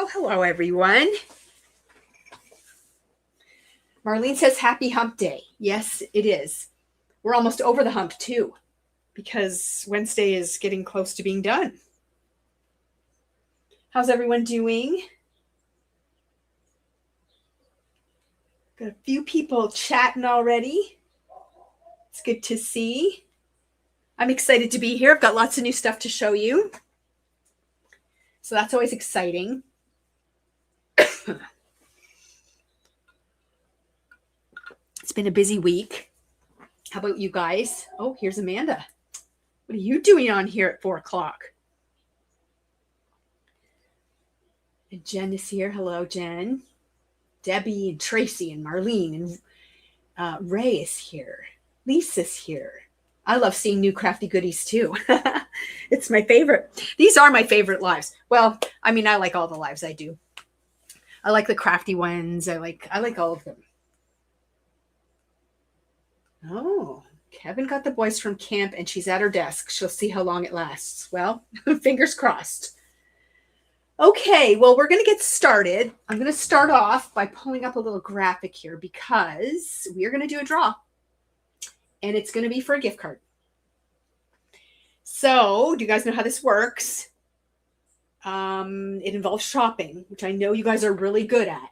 Oh, hello, everyone. Marlene says happy hump day. Yes, it is. We're almost over the hump, too, because Wednesday is getting close to being done. How's everyone doing? Got a few people chatting already. It's good to see. I'm excited to be here. I've got lots of new stuff to show you. So that's always exciting. It's been a busy week. How about you guys? Oh, here's Amanda. What are you doing on here at 4 o'clock? And Jen is here. Hello, Jen. Debbie and Tracy and Marlene and Ray is here. Lisa's here. I love seeing new crafty goodies too. It's my favorite. These are my favorite lives. Well, I mean, I like all the lives I do. I like the crafty ones. I like all of them. Oh, Kevin got the boys from camp and she's at her desk. She'll see how long it lasts. Well, fingers crossed. Okay, well, we're going to get started. I'm going to start off by pulling up a little graphic here because we're going to do a draw. And it's going to be for a gift card. So, do you guys know how this works? It involves shopping, which I know you guys are really good at.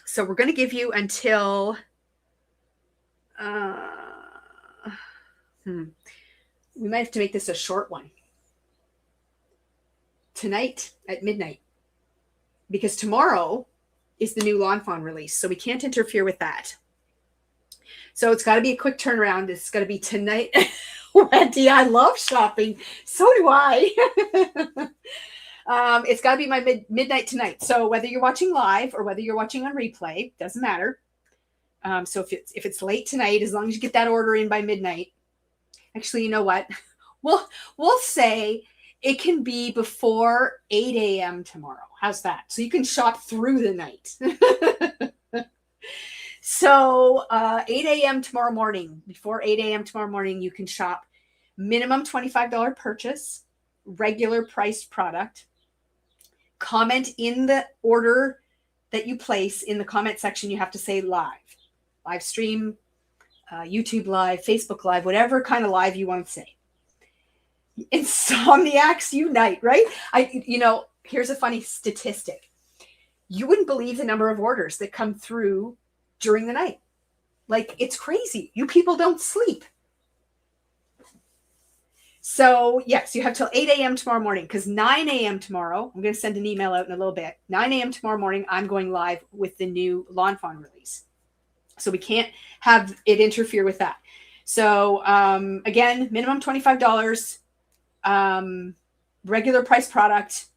So, we're going to give you until... we might have to make this a short one. Tonight at midnight. Because tomorrow is the new Lawn Fawn release. So, we can't interfere with that. So it's got to be a quick turnaround. It's got to be tonight. Wendy, I love shopping. So do I. It's got to be my midnight tonight. So whether you're watching live or whether you're watching on replay, doesn't matter. So if it's late tonight, as long as you get that order in by midnight. Actually, you know what? We'll say it can be before 8 a.m. tomorrow. How's that? So you can shop through the night. So 8 a.m. tomorrow morning, before 8 a.m. tomorrow morning, you can shop minimum $25 purchase, regular priced product. Comment in the order that you place in the comment section. You have to say live stream, YouTube live, Facebook live, whatever kind of live you want to say. Insomniacs unite, right? Here's a funny statistic. You wouldn't believe the number of orders that come through during the night. Like, it's crazy. You people don't sleep. So, yes, you have till 8 a.m. tomorrow morning because 9 a.m. tomorrow, I'm going to send an email out in a little bit. 9 a.m. tomorrow morning, I'm going live with the new Lawn Fawn release. So we can't have it interfere with that. So, again, minimum $25, regular price product,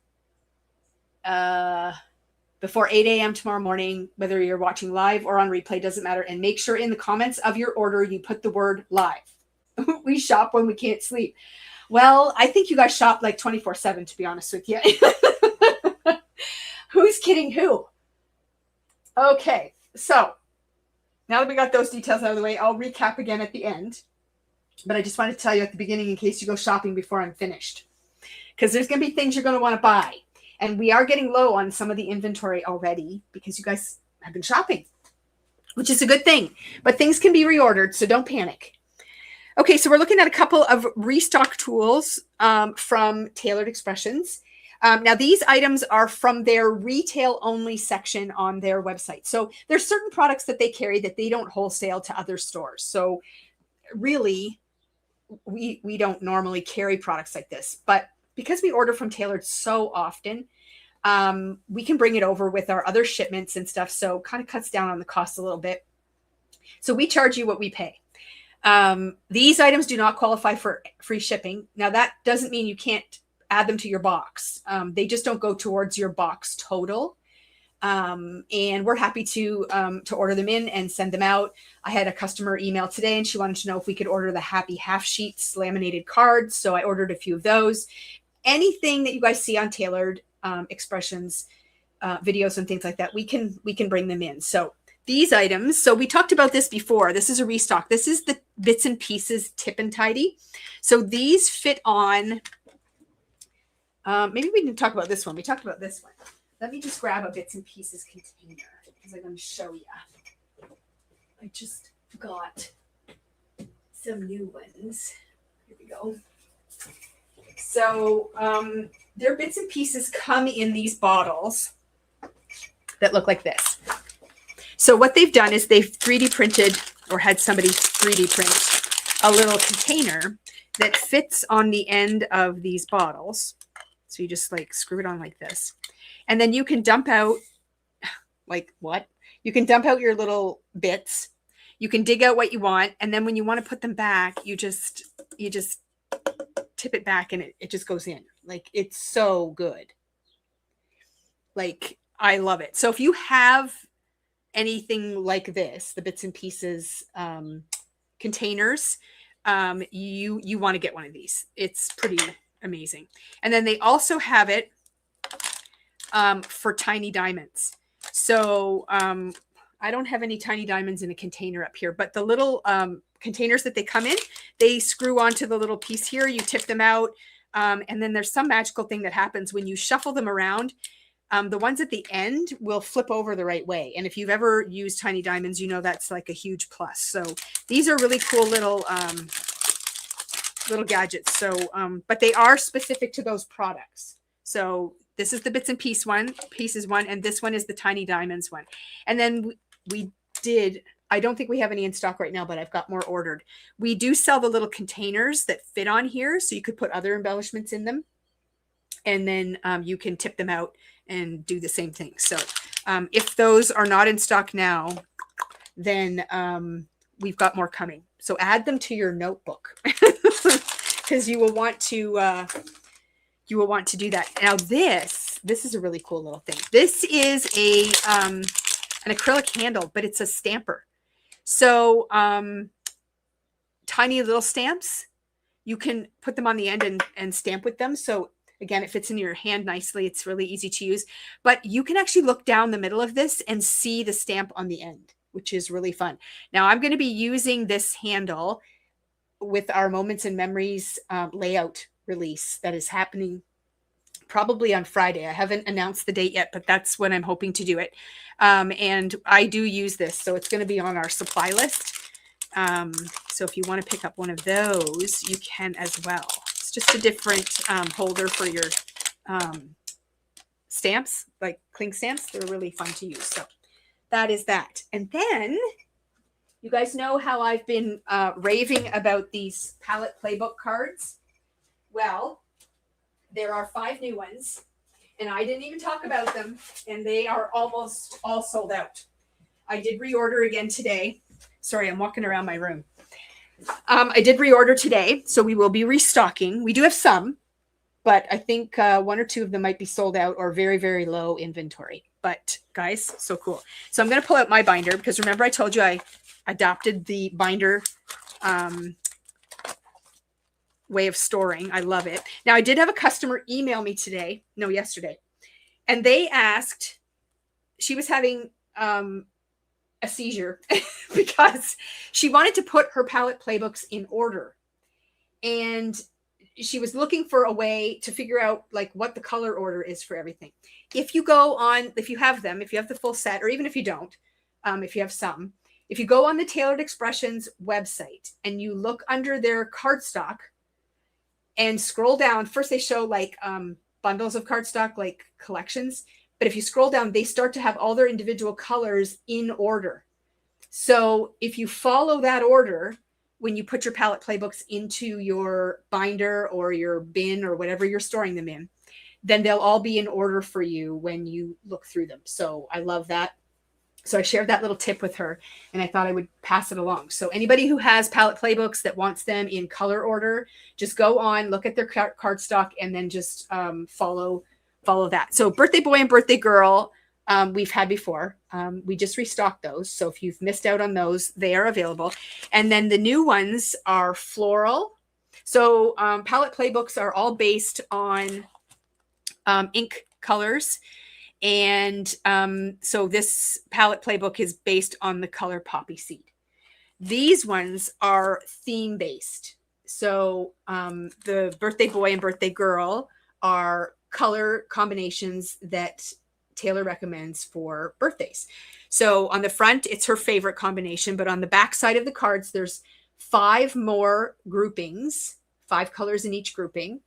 before 8 a.m. tomorrow morning, whether you're watching live or on replay, doesn't matter. And make sure in the comments of your order, you put the word live. We shop when we can't sleep. Well, I think you guys shop like 24/7, to be honest with you. Who's kidding who? Okay, so now that we got those details out of the way, I'll recap again at the end. But I just wanted to tell you at the beginning in case you go shopping before I'm finished. Because there's going to be things you're going to want to buy. And we are getting low on some of the inventory already because you guys have been shopping, which is a good thing. But things can be reordered, so don't panic. Okay, so we're looking at a couple of restock tools from Tailored Expressions. Now, these items are from their retail-only section on their website. So there's certain products that they carry that they don't wholesale to other stores. So really, we don't normally carry products like this. But because we order from Tailored so often, we can bring it over with our other shipments and stuff. So kind of cuts down on the cost a little bit. So we charge you what we pay. These items do not qualify for free shipping. Now that doesn't mean you can't add them to your box. They just don't go towards your box total. And we're happy to order them in and send them out. I had a customer email today and she wanted to know if we could order the Happy Half Sheets laminated cards. So I ordered a few of those. Anything that you guys see on Tailored Expressions videos and things like that, we can bring them in. So these items, so we talked about this before. This is a restock. This is the Bits and Pieces Tip and Tidy. So these fit on Maybe we didn't talk about this one. We talked about this one. Let me just grab a bits and pieces container because I'm going to show you. I just got some new ones. Here we go. So their bits and pieces come in these bottles that look like this. So what they've done is they've 3D printed or had somebody 3D print a little container that fits on the end of these bottles. So you just like screw it on like this. And then you can dump out, like what? You can dump out your little bits. You can dig out what you want. And then when you want to put them back, you just tip it back and it just goes in. Like, it's so good. Like, I love it. So if you have anything like this, the bits and pieces containers, you want to get one of these. It's pretty amazing. And then they also have it for tiny diamonds. So I don't have any tiny diamonds in a container up here, but the little containers that they come in, they screw onto the little piece here. You tip them out. And then there's some magical thing that happens when you shuffle them around. The ones at the end will flip over the right way. And if you've ever used tiny diamonds, you know that's like a huge plus. So these are really cool little gadgets. So, but they are specific to those products. So this is the bits and pieces one, and this one is the tiny diamonds one. And then I don't think we have any in stock right now, but I've got more ordered. We do sell the little containers that fit on here. So you could put other embellishments in them. And then you can tip them out and do the same thing. So if those are not in stock now, then we've got more coming. So add them to your notebook because you will want to do that. Now this is a really cool little thing. This is an acrylic handle, but it's a stamper. So tiny little stamps, you can put them on the end and stamp with them. So again, it fits in your hand nicely. It's really easy to use, but you can actually look down the middle of this and see the stamp on the end, which is really fun. Now I'm going to be using this handle with our Moments and Memories layout release that is happening probably on Friday. I haven't announced the date yet, but that's when I'm hoping to do it. And I do use this, so it's going to be on our supply list. So if you want to pick up one of those, you can as well. It's just a different holder for your stamps, like cling stamps. They're really fun to use. So that is that. And then you guys know how I've been raving about these palette playbook cards. Well, there are 5 new ones, and I didn't even talk about them, and they are almost all sold out. I did reorder again today. Sorry, I'm walking around my room. I did reorder today, so we will be restocking. We do have some, but I think 1 or 2 of them might be sold out or very, very low inventory. But guys, so cool. So I'm going to pull out my binder because remember I told you I adopted the binder way of storing. I love it. Now I did have a customer email me yesterday, and they asked, she was having a seizure because she wanted to put her palette playbooks in order, and she was looking for a way to figure out like what the color order is for everything. If you have the full set, or even if you don't, if you have some, if you go on the Tailored Expressions website and you look under their cardstock and scroll down, first they show like bundles of cardstock, like collections. But if you scroll down, they start to have all their individual colors in order. So if you follow that order, when you put your palette playbooks into your binder or your bin or whatever you're storing them in, then they'll all be in order for you when you look through them. So I love that. So I shared that little tip with her, and I thought I would pass it along. So anybody who has palette playbooks that wants them in color order, just go on, look at their cardstock, and then just follow that. So Birthday Boy and Birthday Girl, we've had before. We just restocked those. So if you've missed out on those, they are available. And then the new ones are floral. So palette playbooks are all based on ink colors. And so this palette playbook is based on the color Poppy Seed. These ones are theme based. So the Birthday Boy and Birthday Girl are color combinations that Taylor recommends for birthdays. So on the front, it's her favorite combination, but on the back side of the cards, there's 5 more groupings, 5 colors in each grouping,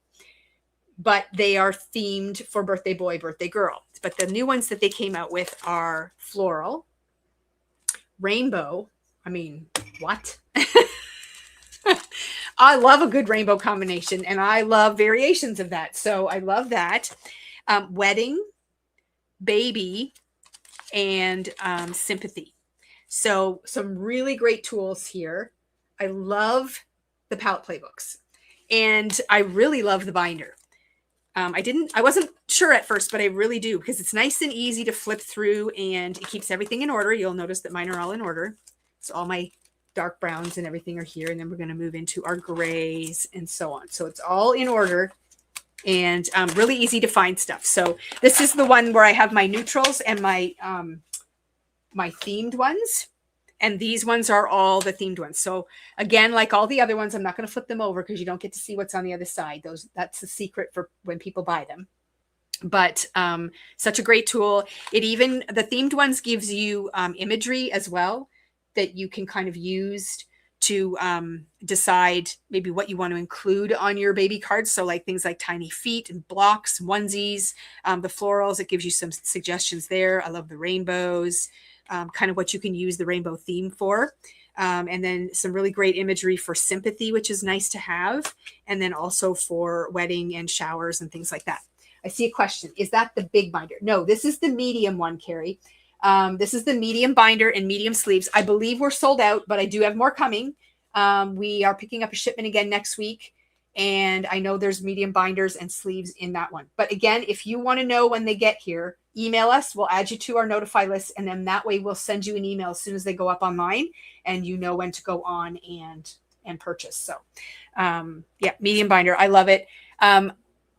but they are themed for birthday boy, birthday girl. But the new ones that they came out with are floral, rainbow. I mean, what? I love a good rainbow combination, and I love variations of that. So I love that. Wedding, baby, and sympathy. So some really great tools here. I love the palette playbooks, and I really love the binder. I wasn't sure at first, but I really do, because it's nice and easy to flip through, and it keeps everything in order. You'll notice that mine are all in order. So all my dark browns and everything are here, and then we're going to move into our grays and so on. So it's all in order, and really easy to find stuff. So this is the one where I have my neutrals and my my themed ones, and these ones are all the themed ones. So again, like all the other ones, I'm not going to flip them over because you don't get to see what's on the other side. That's the secret for when people buy them. But such a great tool. The themed ones gives you imagery as well that you can kind of use to decide maybe what you want to include on your baby cards. So like things like tiny feet and blocks, onesies, the florals, it gives you some suggestions there. I love the rainbows, kind of what you can use the rainbow theme for. And then some really great imagery for sympathy, which is nice to have. And then also for wedding and showers and things like that. I see a question. Is that the big binder? No, this is the medium one, Carrie. This is the medium binder and medium sleeves. I believe we're sold out, but I do have more coming. We are picking up a shipment again next week, and I know there's medium binders and sleeves in that one. But again, if you want to know when they get here, email us. We'll add you to our notify list, and then that way we'll send you an email as soon as they go up online, and you know when to go on and purchase. So yeah, medium binder. I love it.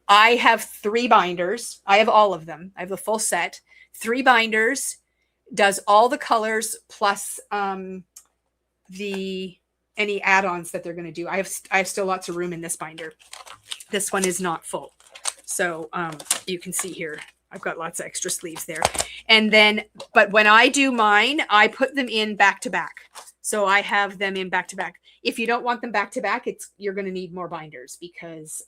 I have 3 binders. I have all of them. I have the full set. 3 binders. Does all the colors plus any add-ons that they're going to do. I have still lots of room in this binder. This one is not full. So you can see here, I've got lots of extra sleeves there. And then, but when I do mine, I put them in back to back. So I have them in back to back. If you don't want them back to back, you're going to need more binders because,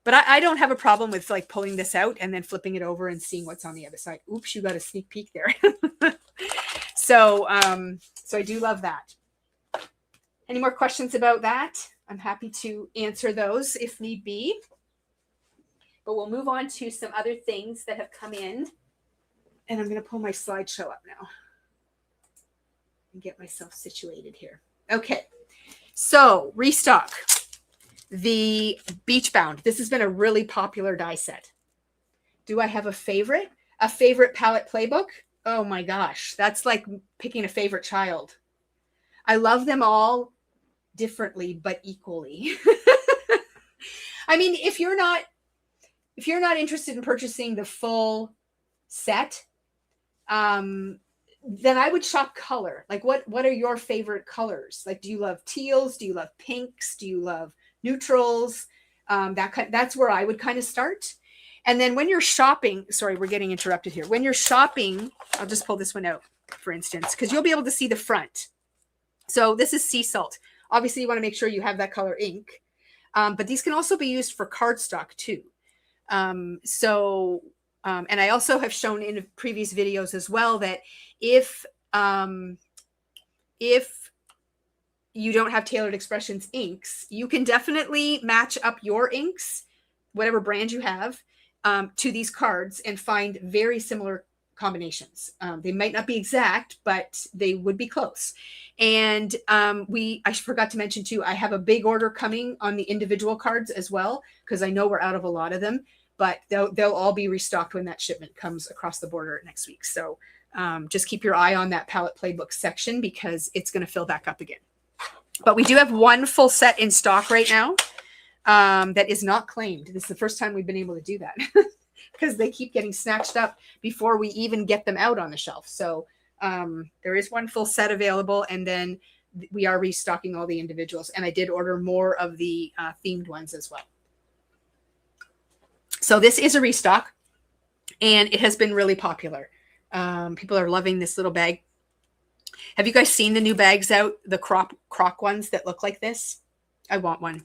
but I don't have a problem with like pulling this out and then flipping it over and seeing what's on the other side. Oops, you got a sneak peek there. So I do love that. Any more questions about that? I'm happy to answer those if need be. But we'll move on to some other things that have come in. And I'm going to pull my slideshow up now and get myself situated here. Okay. So restock. The Beach Bound. This has been a really popular die set. Do I have a favorite? A favorite palette playbook? Oh my gosh. That's like picking a favorite child. I love them all differently, but equally. I mean, if you're not interested in purchasing the full set, then I would shop color. Like what are your favorite colors? Like, do you love teals? Do you love pinks? Do you love neutrals? That's where I would kind of start. And then when you're shopping, sorry, we're getting interrupted here. When you're shopping, I'll just pull this one out, for instance, because you'll be able to see the front. So this is sea salt. Obviously, you want to make sure you have that color ink. But these can also be used for cardstock too. And I also have shown in previous videos as well that if you don't have Tailored Expressions inks, you can definitely match up your inks, whatever brand you have, to these cards and find very similar combinations. They might not be exact, but they would be close. And I forgot to mention too, I have a big order coming on the individual cards as well, because I know we're out of a lot of them, but they'll all be restocked when that shipment comes across the border next week. So just keep your eye on that palette playbook section because it's going to fill back up again. But we do have one full set in stock right now that is not claimed. This is the first time we've been able to do that because they keep getting snatched up before we even get them out on the shelf. So there is one full set available, and then we are restocking all the individuals. And I did order more of the themed ones as well. So this is a restock, and it has been really popular. People are loving this little bag. Have you guys seen the new bags out, the croc ones that look like this? I want one,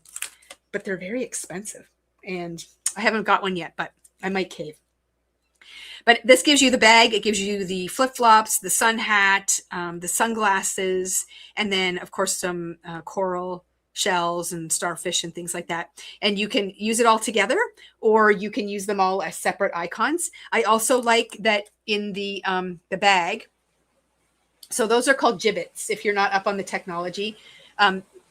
but they're very expensive, and I haven't got one yet, but I might cave. But this gives you the bag. It gives you the flip-flops, the sun hat, the sunglasses, and then, of course, some coral shells and starfish and things like that. And you can use it all together, or you can use them all as separate icons. I also like that in the bag. So those are called gibbets. If you're not up on the technology,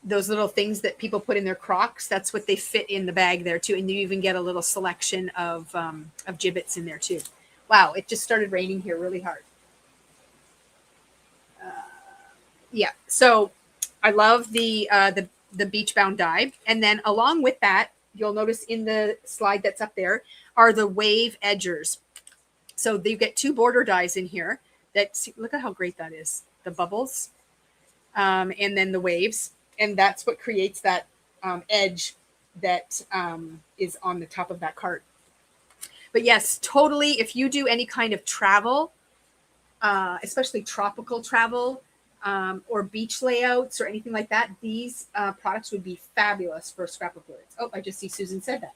those little things that people put in their Crocs, that's what they fit in the bag there too. And you even get a little selection of gibbets in there too. Wow, it just started raining here really hard. Yeah, so I love the beach bound die. And then along with that, you'll notice in the slide that's up there are the wave edgers. So you get 2 border dies in here. Look at how great that is. The bubbles and then the waves. And that's what creates that edge that is on the top of that card. But yes, totally. If you do any kind of travel, especially tropical travel or beach layouts or anything like that, these products would be fabulous for scrapbook boards. Oh, I just see Susan said that.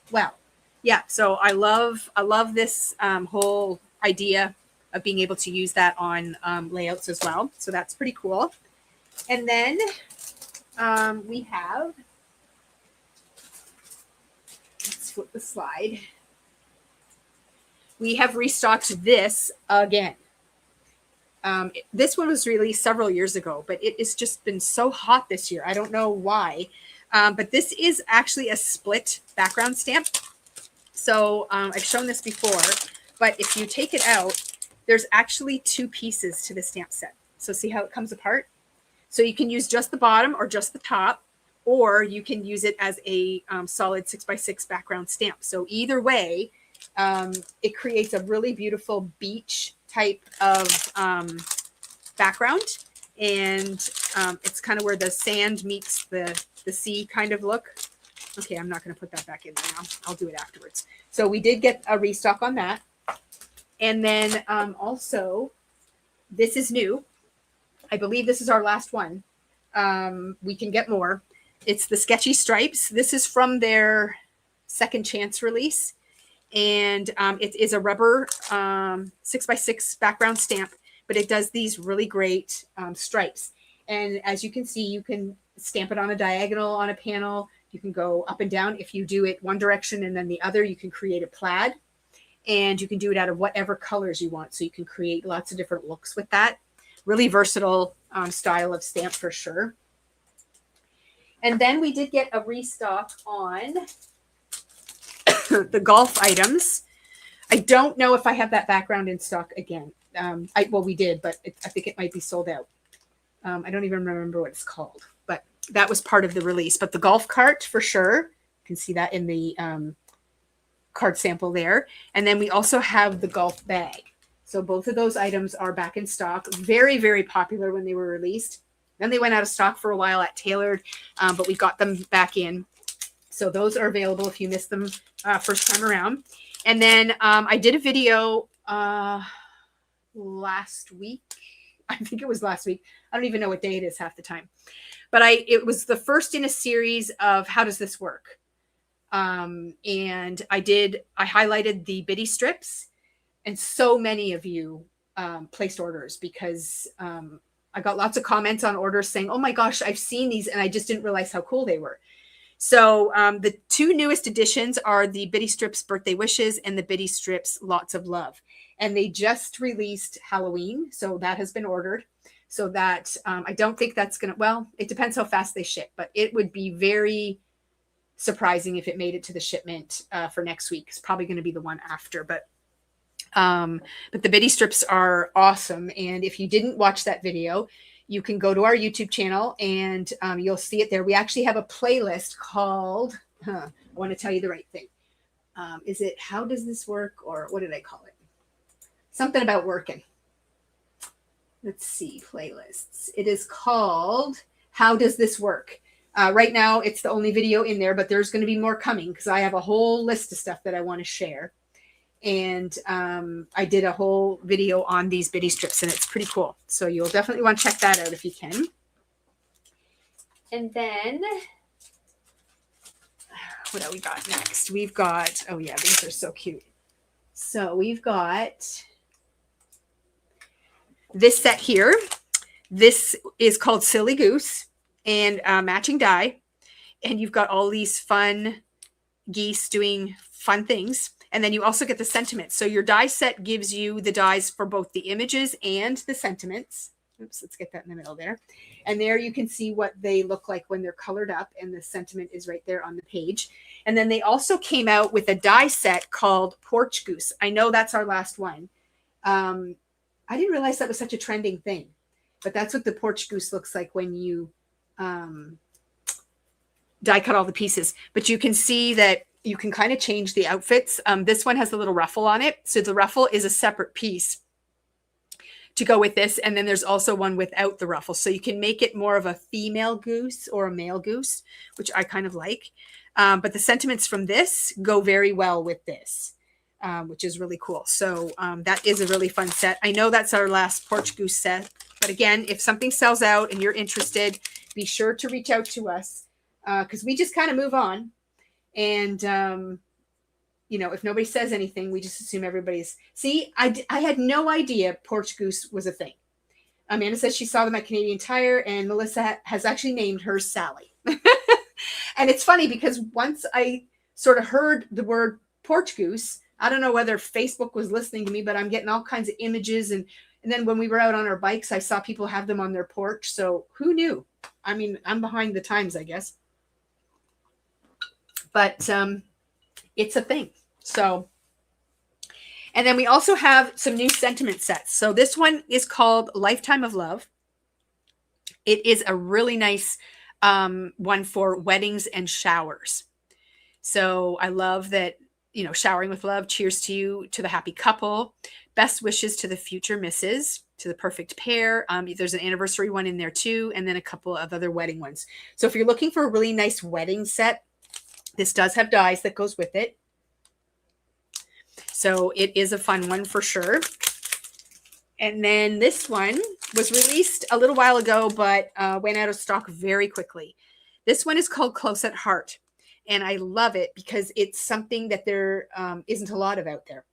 Well, yeah. So I love this whole idea of being able to use that on layouts as well. So that's pretty cool. And then we have, let's flip the slide. We have restocked this again. This one was released several years ago, but it has just been so hot this year. I don't know why, but this is actually a split background stamp. So I've shown this before, but if you take it out, there's actually 2 pieces to the stamp set. So see how it comes apart? So you can use just the bottom or just the top, or you can use it as a solid 6x6 background stamp. So either way, it creates a really beautiful beach type of background. And it's kind of where the sand meets the sea kind of look. Okay, I'm not going to put that back in there now. I'll do it afterwards. So we did get a restock on that. And then also, this is new. I believe this is our last one. We can get more. It's the Sketchy Stripes. This is from their Second Chance release. And it is a rubber 6x6 background stamp, but it does these really great stripes. And as you can see, you can stamp it on a diagonal on a panel. You can go up and down. If you do it one direction and then the other, you can create a plaid. And you can do it out of whatever colors you want. So you can create lots of different looks with that. Really versatile style of stamp for sure. And then we did get a restock on the golf items. I don't know if I have that background in stock again. Well, we did, but I think it might be sold out. I don't even remember what it's called, but that was part of the release. But the golf cart for sure. You can see that in the card sample there. And then we also have the golf bag. So both of those items are back in stock. Very, very popular when they were released. Then they went out of stock for a while at Tailored, but we got them back in. So those are available if you missed them first time around. And then I did a video last week. I think it was last week. I don't even know what day it is half the time. But it was the first in a series of how does this work? And I highlighted the bitty strips, and so many of you placed orders because I got lots of comments on orders saying, oh my gosh, I've seen these and I just didn't realize how cool they were. So the 2 newest additions are the Bitty Strips Birthday Wishes and the Bitty Strips Lots of Love. And they just released Halloween. So that has been ordered. So that I don't think that's going to, well, it depends how fast they ship, but it would be very surprising if it made it to the shipment for next week. It's probably going to be the one after, but the Bitty Strips are awesome. And if you didn't watch that video, you can go to our YouTube channel and you'll see it there. We actually have a playlist called, I want to tell you the right thing. Is it How Does This Work? Or what did I call it? Something about working. Let's see, playlists. It is called How Does This Work? Right now, it's the only video in there, but there's going to be more coming because I have a whole list of stuff that I want to share. And I did a whole video on these bitty strips, and it's pretty cool. So you'll definitely want to check that out if you can. And then what do we got next? We've got, oh yeah, these are so cute. So we've got this set here. This is called Silly Goose and matching die. And you've got all these fun geese doing fun things. And then you also get the sentiments. So your die set gives you the dies for both the images and the sentiments. Oops, let's get that in the middle there. And there you can see what they look like when they're colored up, and the sentiment is right there on the page. And then they also came out with a die set called Porch Goose. I know that's our last one. I didn't realize that was such a trending thing, but that's what the Porch Goose looks like when you die cut all the pieces. But you can see that you can kind of change the outfits. This one has a little ruffle on it. So the ruffle is a separate piece to go with this. And then there's also one without the ruffle. So you can make it more of a female goose or a male goose, which I kind of like. But the sentiments from this go very well with this, which is really cool. So that is a really fun set. I know that's our last Porch Goose set. But again, if something sells out and you're interested, be sure to reach out to us because we just kind of move on. And, you know, if nobody says anything, we just assume everybody's... See, I had no idea Porch Goose was a thing. Amanda says she saw them at Canadian Tire, and Melissa has actually named her Sally. And it's funny because once I sort of heard the word Porch Goose, I don't know whether Facebook was listening to me, but I'm getting all kinds of images. And then when we were out on our bikes, I saw people have them on their porch. So who knew? I mean, I'm behind the times, I guess. But it's a thing. So, and then we also have some new sentiment sets. So this one is called Lifetime of Love. It is a really nice one for weddings and showers. So I love that, you know, showering with love. Cheers to you, to the happy couple. Best wishes to the future misses, to the perfect pair. There's an anniversary one in there too. And then a couple of other wedding ones. So if you're looking for a really nice wedding set, this does have dies that goes with it. So it is a fun one for sure. And then this one was released a little while ago, but went out of stock very quickly. This one is called Close at Heart. And I love it because it's something that there isn't a lot of out there.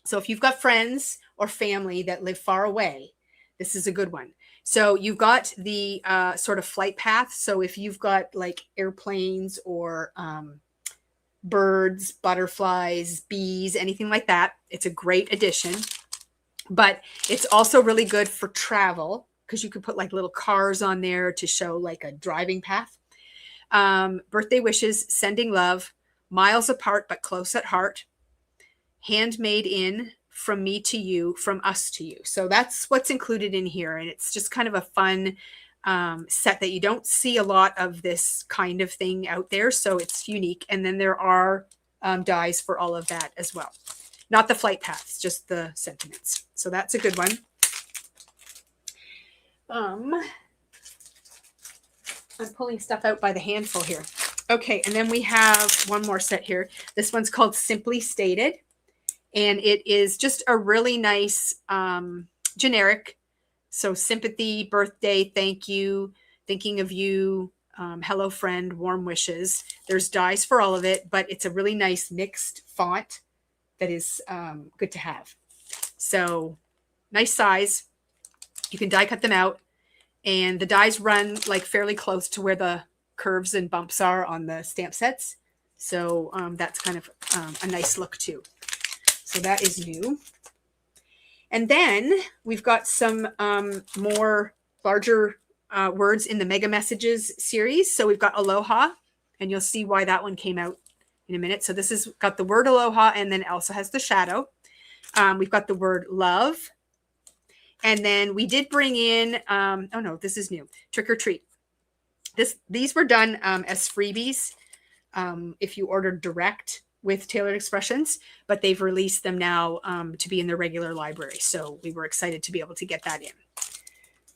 So if you've got friends or family that live far away, this is a good one. So you've got the sort of flight path. So if you've got like airplanes or birds, butterflies, bees, anything like that, it's a great addition. But it's also really good for travel because you could put like little cars on there to show like a driving path. Birthday wishes, sending love, miles apart but close at heart, handmade in, from me to you, from us to you. So that's what's included in here. And it's just kind of a fun set that you don't see a lot of this kind of thing out there. So it's unique. And then there are dies for all of that as well. Not the flight paths, just the sentiments. So that's a good one. I'm pulling stuff out by the handful here. Okay, and then we have one more set here. This one's called Simply Stated. And it is just a really nice generic. So sympathy, birthday, thank you, thinking of you, hello friend, warm wishes. There's dies for all of it, but it's a really nice mixed font that is good to have. So nice size. You can die cut them out. And the dies run like fairly close to where the curves and bumps are on the stamp sets. So that's kind of a nice look too. So that is new. And then we've got some more larger words in the Mega Messages series. So we've got Aloha, and you'll see why that one came out in a minute. So this has got the word Aloha, and then it also has the shadow. We've got the word love. And then we did bring in, oh no, this is new, Trick or Treat. These were done as freebies if you ordered direct with Tailored Expressions, but they've released them now to be in their regular library. So we were excited to be able to get that in.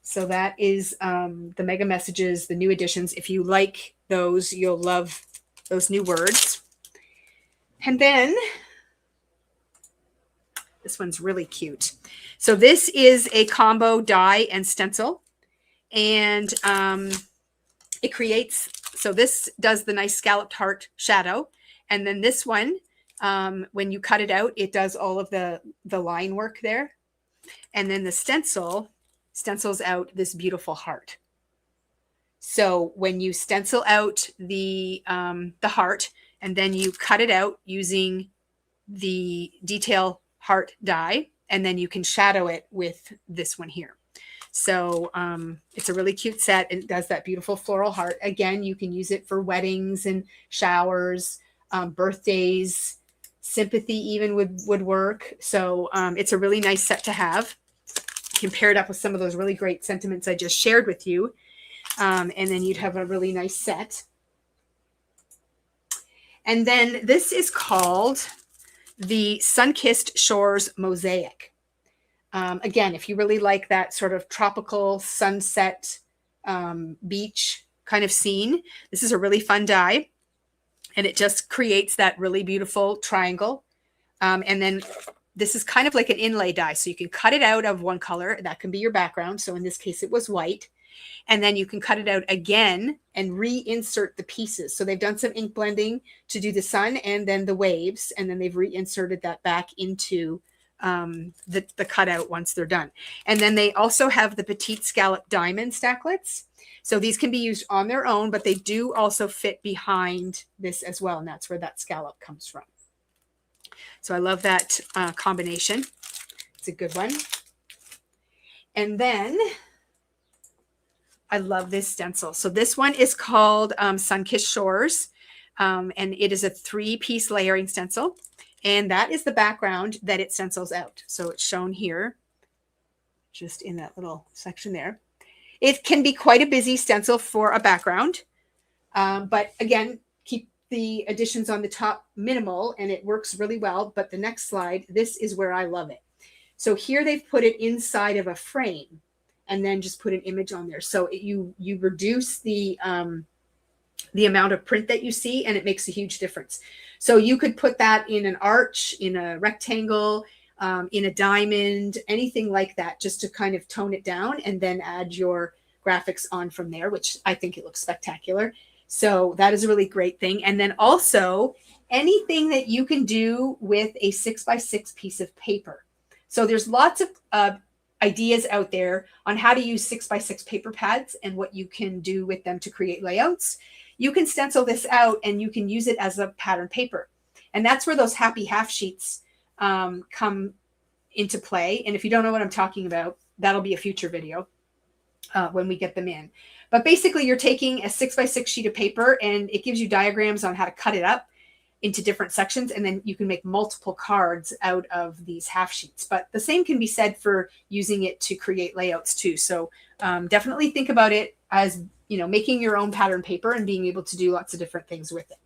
So that is the mega messages, the new additions. If you like those, you'll love those new words. And then this one's really cute. So this is a combo die and stencil. And it creates, so this does the nice scalloped heart shadow. And then this one, when you cut it out, it does all of the line work there. And then the stencils out this beautiful heart. So when you stencil out the heart and then you cut it out using the detail heart die, and then you can shadow it with this one here. So it's a really cute set. It does that beautiful floral heart. Again, you can use it for weddings and showers, birthdays, sympathy even would work. So it's a really nice set to have. You can pair it up with some of those really great sentiments I just shared with you. And then you'd have a really nice set. And then this is called the Sun-Kissed Shores Mosaic. Again, if you really like that sort of tropical sunset beach kind of scene, this is a really fun die. And it just creates that really beautiful triangle. And then this is kind of like an inlay die. So you can cut it out of one color. That can be your background. So in this case, it was white. And then you can cut it out again and reinsert the pieces. So they've done some ink blending to do the sun and then the waves. And then they've reinserted that back into the cutout once they're done. And then they also have the petite scallop diamond stacklets. So these can be used on their own, but they do also fit behind this as well. And that's where that scallop comes from. So I love that combination. It's a good one. And then I love this stencil. So this one is called Sun-Kissed Shores. And it is a 3-piece layering stencil. And that is the background that it stencils out. So it's shown here, just in that little section there. It can be quite a busy stencil for a background. But again, keep the additions on the top minimal and it works really well. But the next slide, this is where I love it. So here they've put it inside of a frame and then just put an image on there. So you reduce the amount of print that you see, and it makes a huge difference. So you could put that in an arch, in a rectangle, in a diamond, anything like that, just to kind of tone it down and then add your graphics on from there, which I think it looks spectacular. So that is a really great thing. And then also anything that you can do with a 6x6 piece of paper. So there's lots of ideas out there on how to use 6x6 paper pads and what you can do with them to create layouts. You can stencil this out and you can use it as a pattern paper. And that's where those happy half sheets come into play. And if you don't know what I'm talking about, that'll be a future video when we get them in. But basically you're taking a 6x6 sheet of paper and it gives you diagrams on how to cut it up into different sections. And then you can make multiple cards out of these half sheets. But the same can be said for using it to create layouts too. So definitely think about it as, you know, making your own pattern paper and being able to do lots of different things with it.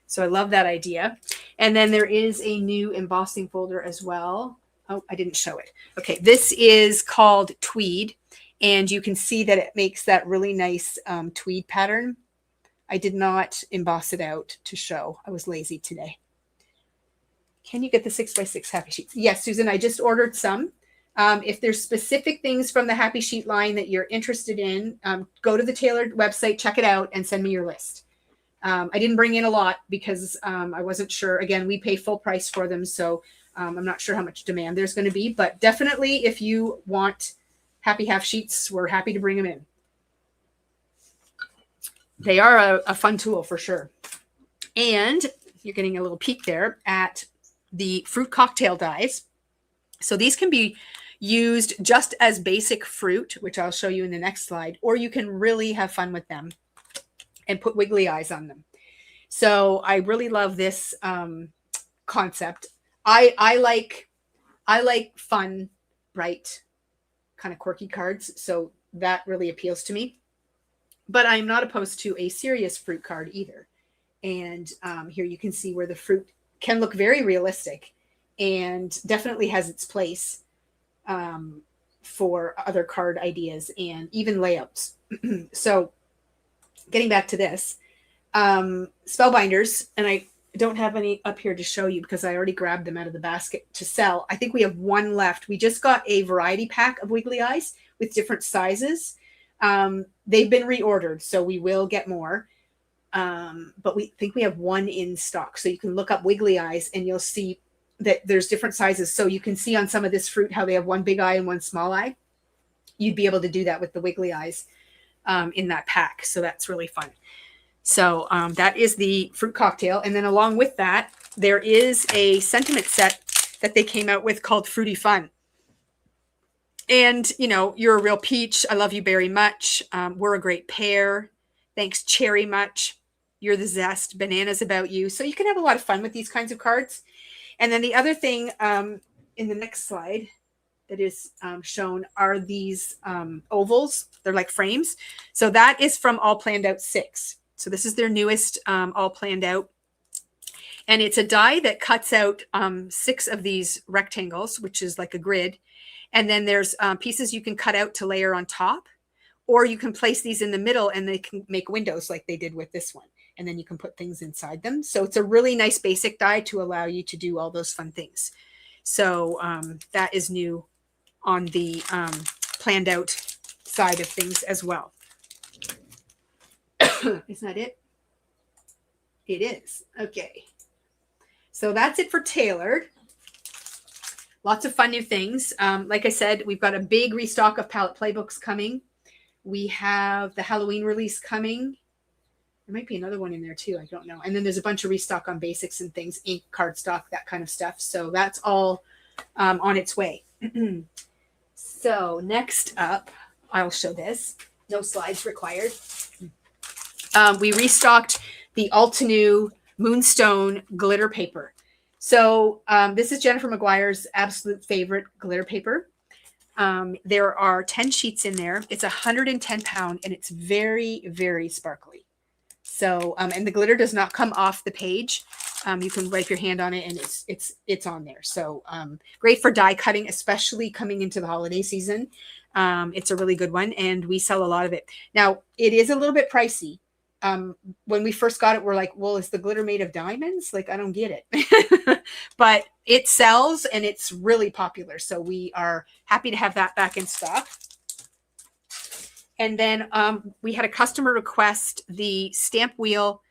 So I love that idea. And then there is a new embossing folder as well. Oh, I didn't show it. Okay, this is called Tweed. And you can see that it makes that really nice tweed pattern. I did not emboss it out to show. I was lazy today. Can you get the 6x6 happy sheets? Yes, Susan, I just ordered some. If there's specific things from the happy sheet line that you're interested in, go to the tailored website, check it out, and send me your list. I didn't bring in a lot because I wasn't sure. Again, we pay full price for them, so I'm not sure how much demand there's going to be. But definitely, if you want happy half sheets, we're happy to bring them in. They are a fun tool for sure. And you're getting a little peek there at the fruit cocktail dies. So these can be used just as basic fruit, which I'll show you in the next slide, or you can really have fun with them and put wiggly eyes on them. So I really love this concept. I like fun, bright, kind of quirky cards. So that really appeals to me. But I'm not opposed to a serious fruit card either. And here you can see where the fruit can look very realistic and definitely has its place for other card ideas and even layouts. So getting back to this, Spellbinders, and I don't have any up here to show you because I already grabbed them out of the basket to sell. I think we have one left. We just got a variety pack of Wiggly Eyes with different sizes. They've been reordered, so we will get more. But we think we have one in stock. So you can look up Wiggly Eyes and you'll see that there's different sizes. So you can see on some of this fruit how they have one big eye and one small eye. You'd be able to do that with the Wiggly Eyes in that pack. So that's really fun. So that is the fruit cocktail. And then along with that, there is a sentiment set that they came out with called Fruity Fun. And, you know, you're a real peach. I love you very much. We're a great pair. Thanks, cherry much. You're the zest. Bananas about you. So you can have a lot of fun with these kinds of cards. And then the other thing in the next slide that is shown are these ovals. They're like frames. So that is from All Planned Out 6. So this is their newest All Planned Out. And it's a die that cuts out 6 of these rectangles, which is like a grid. And then there's pieces you can cut out to layer on top, or you can place these in the middle and they can make windows like they did with this one. And then you can put things inside them. So it's a really nice basic die to allow you to do all those fun things. So that is new on the planned out side of things as well. Isn't that it? It is. Okay. So that's it for Tailored. Lots of fun new things. Like I said, we've got a big restock of palette playbooks coming. We have the Halloween release coming. There might be another one in there too. I don't know. And then there's a bunch of restock on basics and things, ink, cardstock, that kind of stuff. So that's all on its way. So next up, I'll show this. No slides required. We restocked the Altenew Moonstone glitter paper. So this is Jennifer McGuire's absolute favorite glitter paper. There are 10 sheets in there. It's 110 pound and it's very, very sparkly. So, and the glitter does not come off the page. You can wipe your hand on it and it's on there. So great for die cutting, especially coming into the holiday season. It's a really good one and we sell a lot of it. Now it is a little bit pricey. When we first got it, we're like, well, is the glitter made of diamonds? Like, I don't get it, but it sells and it's really popular. So we are happy to have that back in stock. And then we had a customer request the stamp wheel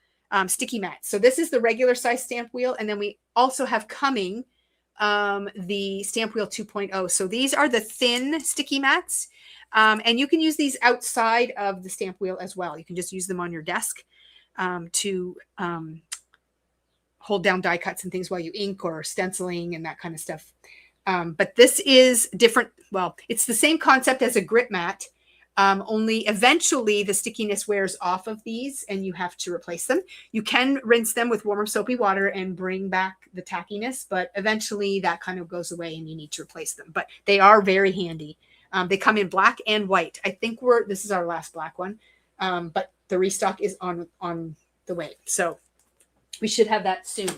sticky mat. So this is the regular size stamp wheel. And then we also have coming the stamp wheel 2.0. So these are the thin sticky mats. And you can use these outside of the stamp wheel as well. You can just use them on your desk to hold down die cuts and things while you ink or stenciling and that kind of stuff. But this is different. Well, it's the same concept as a grip mat, only eventually the stickiness wears off of these and you have to replace them. You can rinse them with warm soapy water and bring back the tackiness, but eventually that kind of goes away and you need to replace them. But they are very handy. They come in black and white. I think this is our last black one, but the restock is on the way. So we should have that soon.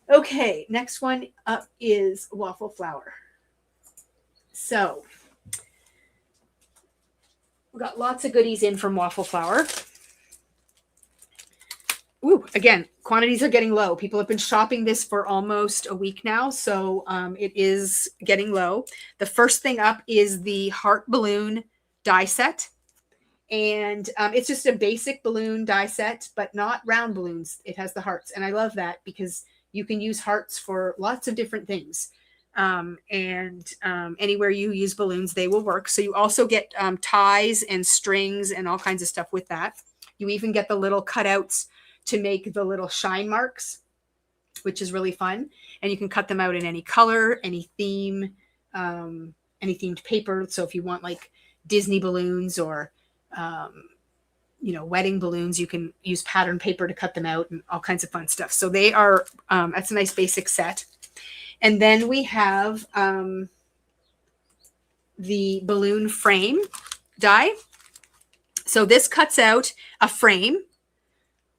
Okay, next one up is Waffle Flower. So we got lots of goodies in from Waffle Flower. Ooh, again, quantities are getting low. People have been shopping this for almost a week now, so it is getting low. The first thing up is the heart balloon die set. And it's just a basic balloon die set, but not round balloons. It has the hearts. And I love that because you can use hearts for lots of different things. Anywhere you use balloons, they will work. So you also get ties and strings and all kinds of stuff with that. You even get the little cutouts to make the little shine marks, which is really fun. And you can cut them out in any color, any theme, any themed paper. So if you want like Disney balloons or, wedding balloons, you can use pattern paper to cut them out and all kinds of fun stuff. So they are, that's a nice basic set. And then we have the balloon frame die. So this cuts out a frame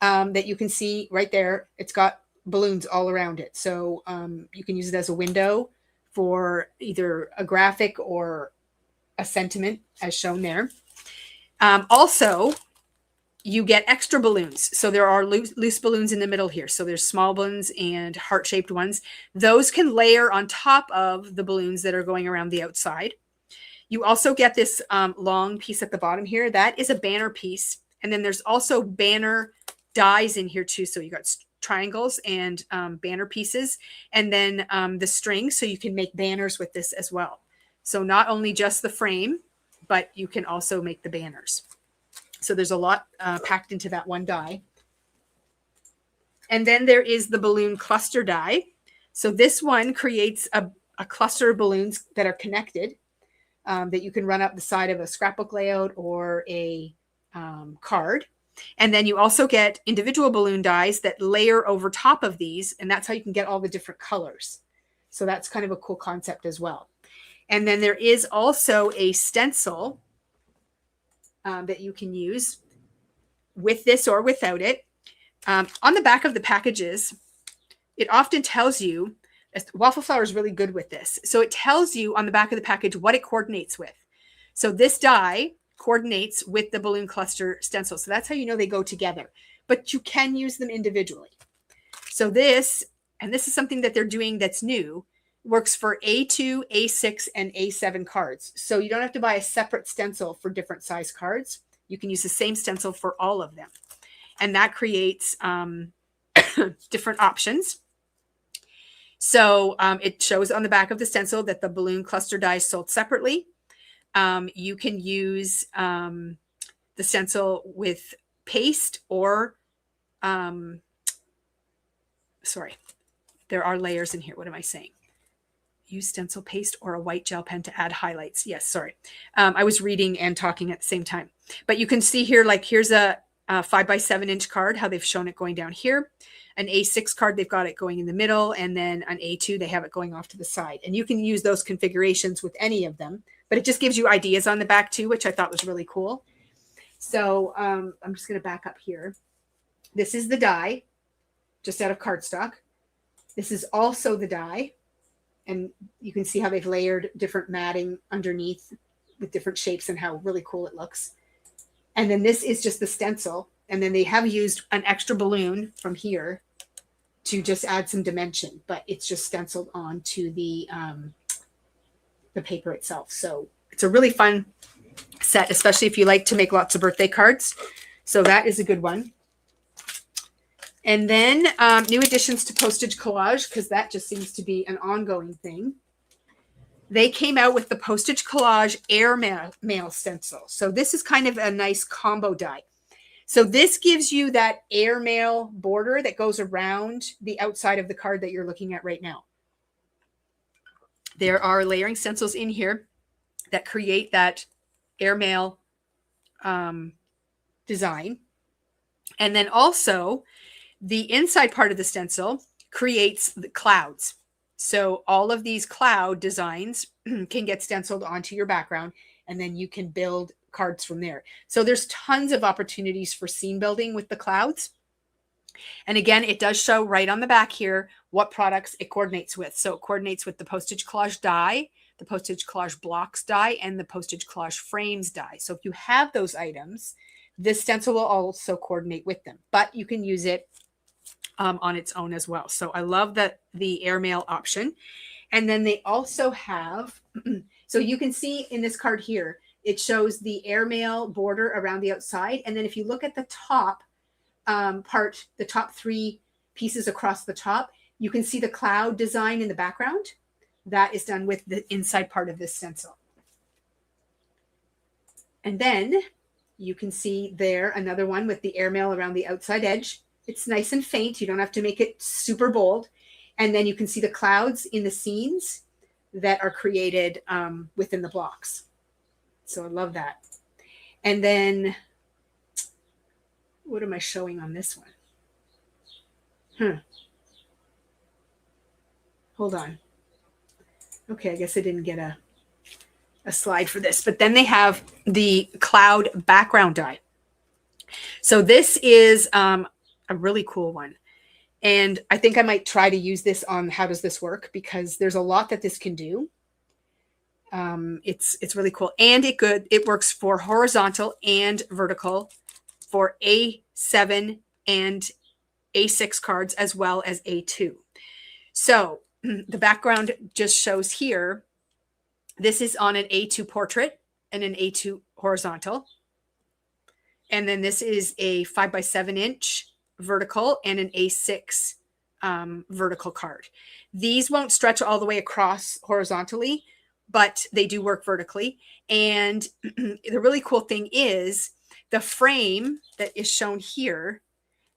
that you can see right there. It's got balloons all around it. So you can use it as a window for either a graphic or a sentiment as shown there. Also, you get extra balloons. So there are loose balloons in the middle here. So there's small balloons and heart-shaped ones. Those can layer on top of the balloons that are going around the outside. You also get this long piece at the bottom here. That is a banner piece. And then there's also banner dies in here too. So you got triangles and banner pieces. And then the string, so you can make banners with this as well. So not only just the frame, but you can also make the banners. So there's a lot packed into that one die. And then there is the balloon cluster die. So this one creates a cluster of balloons that are connected that you can run up the side of a scrapbook layout or a card. And then you also get individual balloon dies that layer over top of these. And that's how you can get all the different colors. So that's kind of a cool concept as well. And then there is also a stencil that you can use with this or without it. On the back of the packages, it often tells you, Waffle Flower is really good with this. So it tells you on the back of the package what it coordinates with. So this die coordinates with the balloon cluster stencil. So that's how you know they go together. But you can use them individually. So this, and this is something that they're doing that's new, works for A2, A6, and A7 cards. So you don't have to buy a separate stencil for different size cards. You can use the same stencil for all of them. And that creates different options. So it shows on the back of the stencil that the balloon cluster die is sold separately. You can use the stencil with paste or, sorry, there are layers in here. What am I saying? Use stencil paste or a white gel pen to add highlights. Yes, sorry. I was reading and talking at the same time. But you can see here, like here's a 5x7 inch card, how they've shown it going down here. An A6 card, they've got it going in the middle. And then an A2, they have it going off to the side. And you can use those configurations with any of them. But it just gives you ideas on the back too, which I thought was really cool. So I'm just going to back up here. This is the die, just out of cardstock. This is also the die. And you can see how they've layered different matting underneath with different shapes and how really cool it looks. And then this is just the stencil. And then they have used an extra balloon from here to just add some dimension, but it's just stenciled onto the paper itself. So it's a really fun set, especially if you like to make lots of birthday cards. So that is a good one. And then new additions to postage collage, because that just seems to be an ongoing thing. They came out with the postage collage airmail stencil. So this is kind of a nice combo die. So this gives you that airmail border that goes around the outside of the card that you're looking at right now. There are layering stencils in here that create that airmail design. And then also the inside part of the stencil creates the clouds. So all of these cloud designs can get stenciled onto your background, and then you can build cards from there. So there's tons of opportunities for scene building with the clouds. And again, it does show right on the back here what products it coordinates with. So it coordinates with the postage collage die, the postage collage blocks die, and the postage collage frames die. So if you have those items, this stencil will also coordinate with them, but you can use it on its own as well. So I love the airmail option. And then they also have, so you can see in this card here, it shows the airmail border around the outside. And then if you look at the top part, the top three pieces across the top, you can see the cloud design in the background. That is done with the inside part of this stencil. And then you can see there another one with the airmail around the outside edge. It's nice and faint. You don't have to make it super bold. And then you can see the clouds in the scenes that are created within the blocks. So I love that. And then what am I showing on this one? Hold on. Okay, I guess I didn't get a slide for this. But then they have the cloud background die. So this is a really cool one. And I think I might try to use this on How Does This Work, because there's a lot that this can do. It's really cool. And it works for horizontal and vertical for A7 and A6 cards, as well as A2. So the background just shows here, this is on an A2 portrait and an A2 horizontal. And then this is a 5x7 inch vertical and an A6 vertical card. These won't stretch all the way across horizontally, but they do work vertically. And the really cool thing is the frame that is shown here,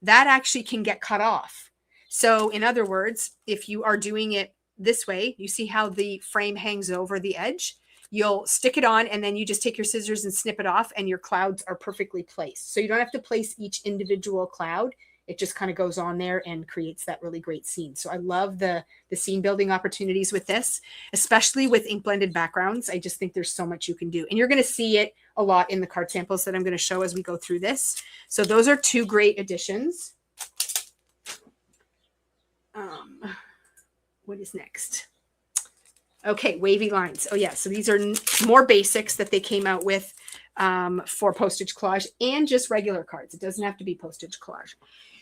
that actually can get cut off. So in other words, if you are doing it this way, you see how the frame hangs over the edge? You'll stick it on, and then you just take your scissors and snip it off, and your clouds are perfectly placed. So you don't have to place each individual cloud. It just kind of goes on there and creates that really great scene. So I love the scene building opportunities with this, especially with ink blended backgrounds. I just think there's so much you can do. And you're going to see it a lot in the card samples that I'm going to show as we go through this. So those are two great additions. What is next? Okay, wavy lines. Oh yeah, so these are more basics that they came out with for postage collage and just regular cards. It doesn't have to be postage collage.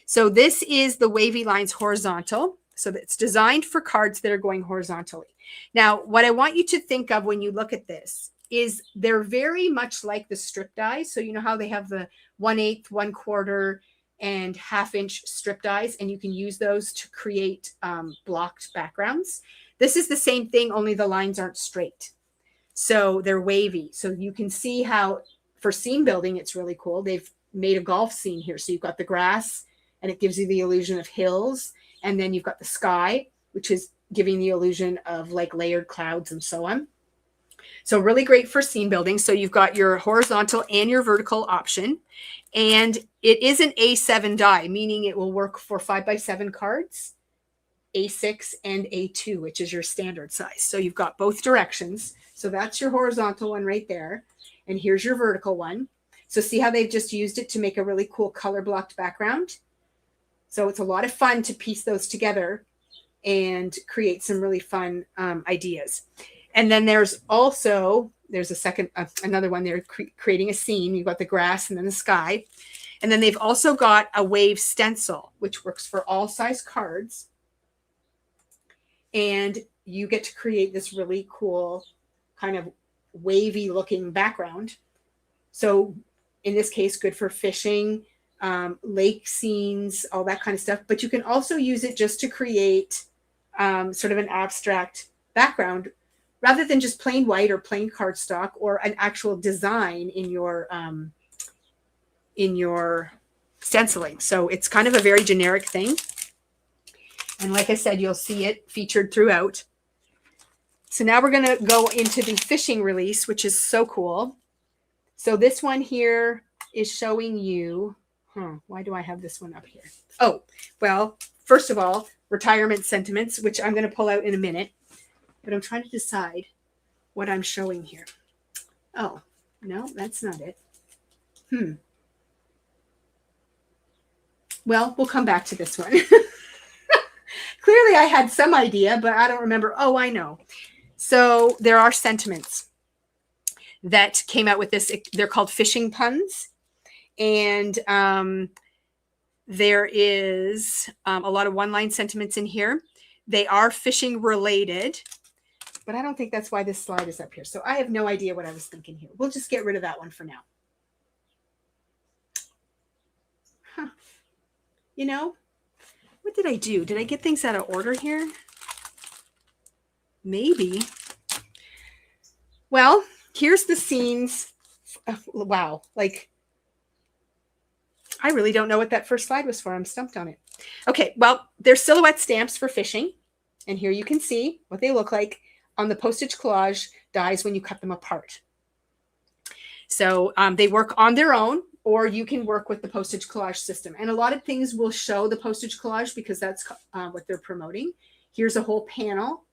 So this is the wavy lines horizontal. So it's designed for cards that are going horizontally. Now, what I want you to think of when you look at this is they're very much like the strip dies. So you know how they have the 1/8, 1/4, and 1/2 inch strip dies, and you can use those to create blocked backgrounds. This is the same thing, only the lines aren't straight. So they're wavy. So you can see how for scene building, it's really cool. They've made a golf scene here. So you've got the grass, and it gives you the illusion of hills. And then you've got the sky, which is giving the illusion of like layered clouds and so on. So really great for scene building. So you've got your horizontal and your vertical option. And it is an A7 die, meaning it will work for 5x7 cards, A6 and A2, which is your standard size. So you've got both directions. So that's your horizontal one right there. And here's your vertical one. So see how they've just used it to make a really cool color blocked background. So it's a lot of fun to piece those together and create some really fun ideas. And then there's another one there creating a scene. You've got the grass and then the sky. And then they've also got a wave stencil, which works for all size cards. And you get to create this really cool kind of wavy looking background. So in this case, good for fishing, lake scenes, all that kind of stuff. But you can also use it just to create sort of an abstract background rather than just plain white or plain cardstock or an actual design in your stenciling. So it's kind of a very generic thing. And like I said, you'll see it featured throughout. So now we're going to go into the fishing release, which is so cool. So this one here is showing you, why do I have this one up here? Oh, well, first of all, retirement sentiments, which I'm going to pull out in a minute. But I'm trying to decide what I'm showing here. Oh, no, that's not it. Well, we'll come back to this one. Clearly, I had some idea, but I don't remember. Oh, I know. So there are sentiments that came out with this. They're called fishing puns. And there is a lot of one-line sentiments in here. They are fishing related, but I don't think that's why this slide is up here. So I have no idea what I was thinking here. We'll just get rid of that one for now. You know, what did I do? Did I get things out of order here? Maybe. Well, here's the scenes. Wow. Like, I really don't know what that first slide was for. I'm stumped on it. Okay. Well, they're silhouette stamps for fishing. And here you can see what they look like on the postage collage dies when you cut them apart. So they work on their own, or you can work with the postage collage system. And a lot of things will show the postage collage because that's what they're promoting. Here's a whole panel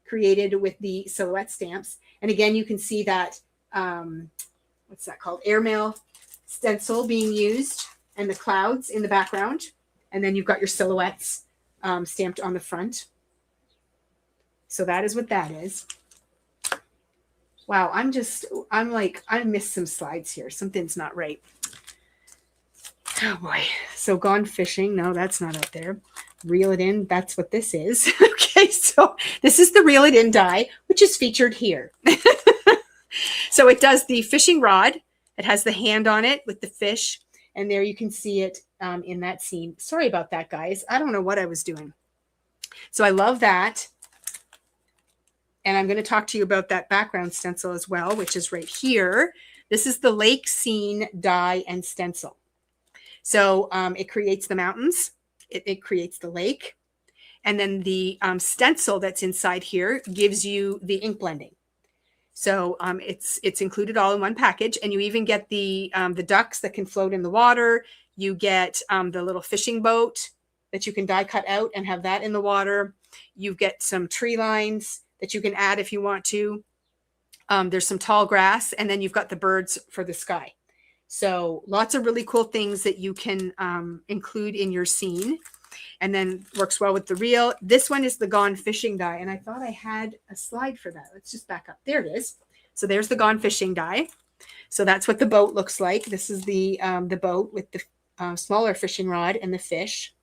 created with the silhouette stamps. And again, you can see that, what's that called? Airmail stencil being used and the clouds in the background. And then you've got your silhouettes stamped on the front. So that is what that is. Wow, I missed some slides here. Something's not right. Oh boy. So gone fishing. No, that's not up there. Reel it in. That's what this is. Okay, so this is the reel it in die, which is featured here. So it does the fishing rod. It has the hand on it with the fish. And there you can see it in that scene. Sorry about that, guys. I don't know what I was doing. So I love that. And I'm going to talk to you about that background stencil as well, which is right here. This is the lake scene die and stencil. So it creates the mountains. It creates the lake. And then the stencil that's inside here gives you the ink blending. So it's included all in one package. And you even get the ducks that can float in the water. You get the little fishing boat that you can die cut out and have that in the water. You get some tree lines that you can add if you want to. There's some tall grass, and then you've got the birds for the sky. So lots of really cool things that you can include in your scene, and then works well with the reel. This one is the Gone Fishing die, and I thought I had a slide for that. Let's just back up. There it is. So there's the Gone Fishing die. So that's what the boat looks like. This is the boat with the smaller fishing rod and the fish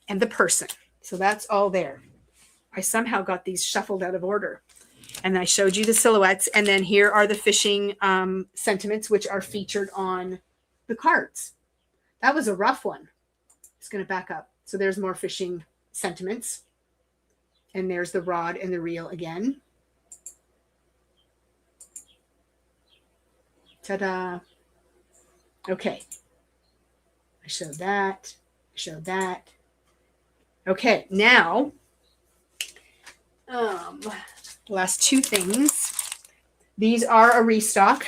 and the person. So that's all there. I somehow got these shuffled out of order. And I showed you the silhouettes. And then here are the fishing sentiments, which are featured on the cards. That was a rough one. Just going to back up. So there's more fishing sentiments. And there's the rod and the reel again. Ta-da. Okay. I showed that. I showed that. Okay. Now, the last two things. These are a restock.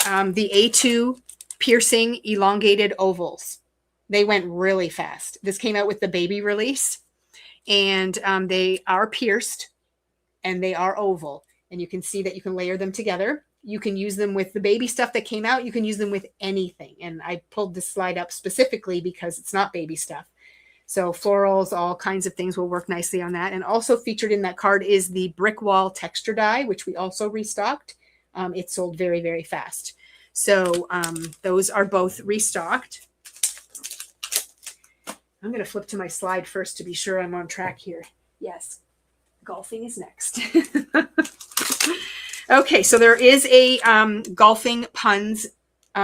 The A2 piercing elongated ovals. They went really fast. This came out with the baby release, and they are pierced and they are oval. And you can see that you can layer them together. You can use them with the baby stuff that came out. You can use them with anything. And I pulled this slide up specifically because it's not baby stuff. So florals, all kinds of things will work nicely on that. And also featured in that card is the brick wall texture die, which we also restocked. It sold very, very fast. So those are both restocked. I'm going to flip to my slide first to be sure I'm on track here. Yes, golfing is next. Okay, so there is a golfing puns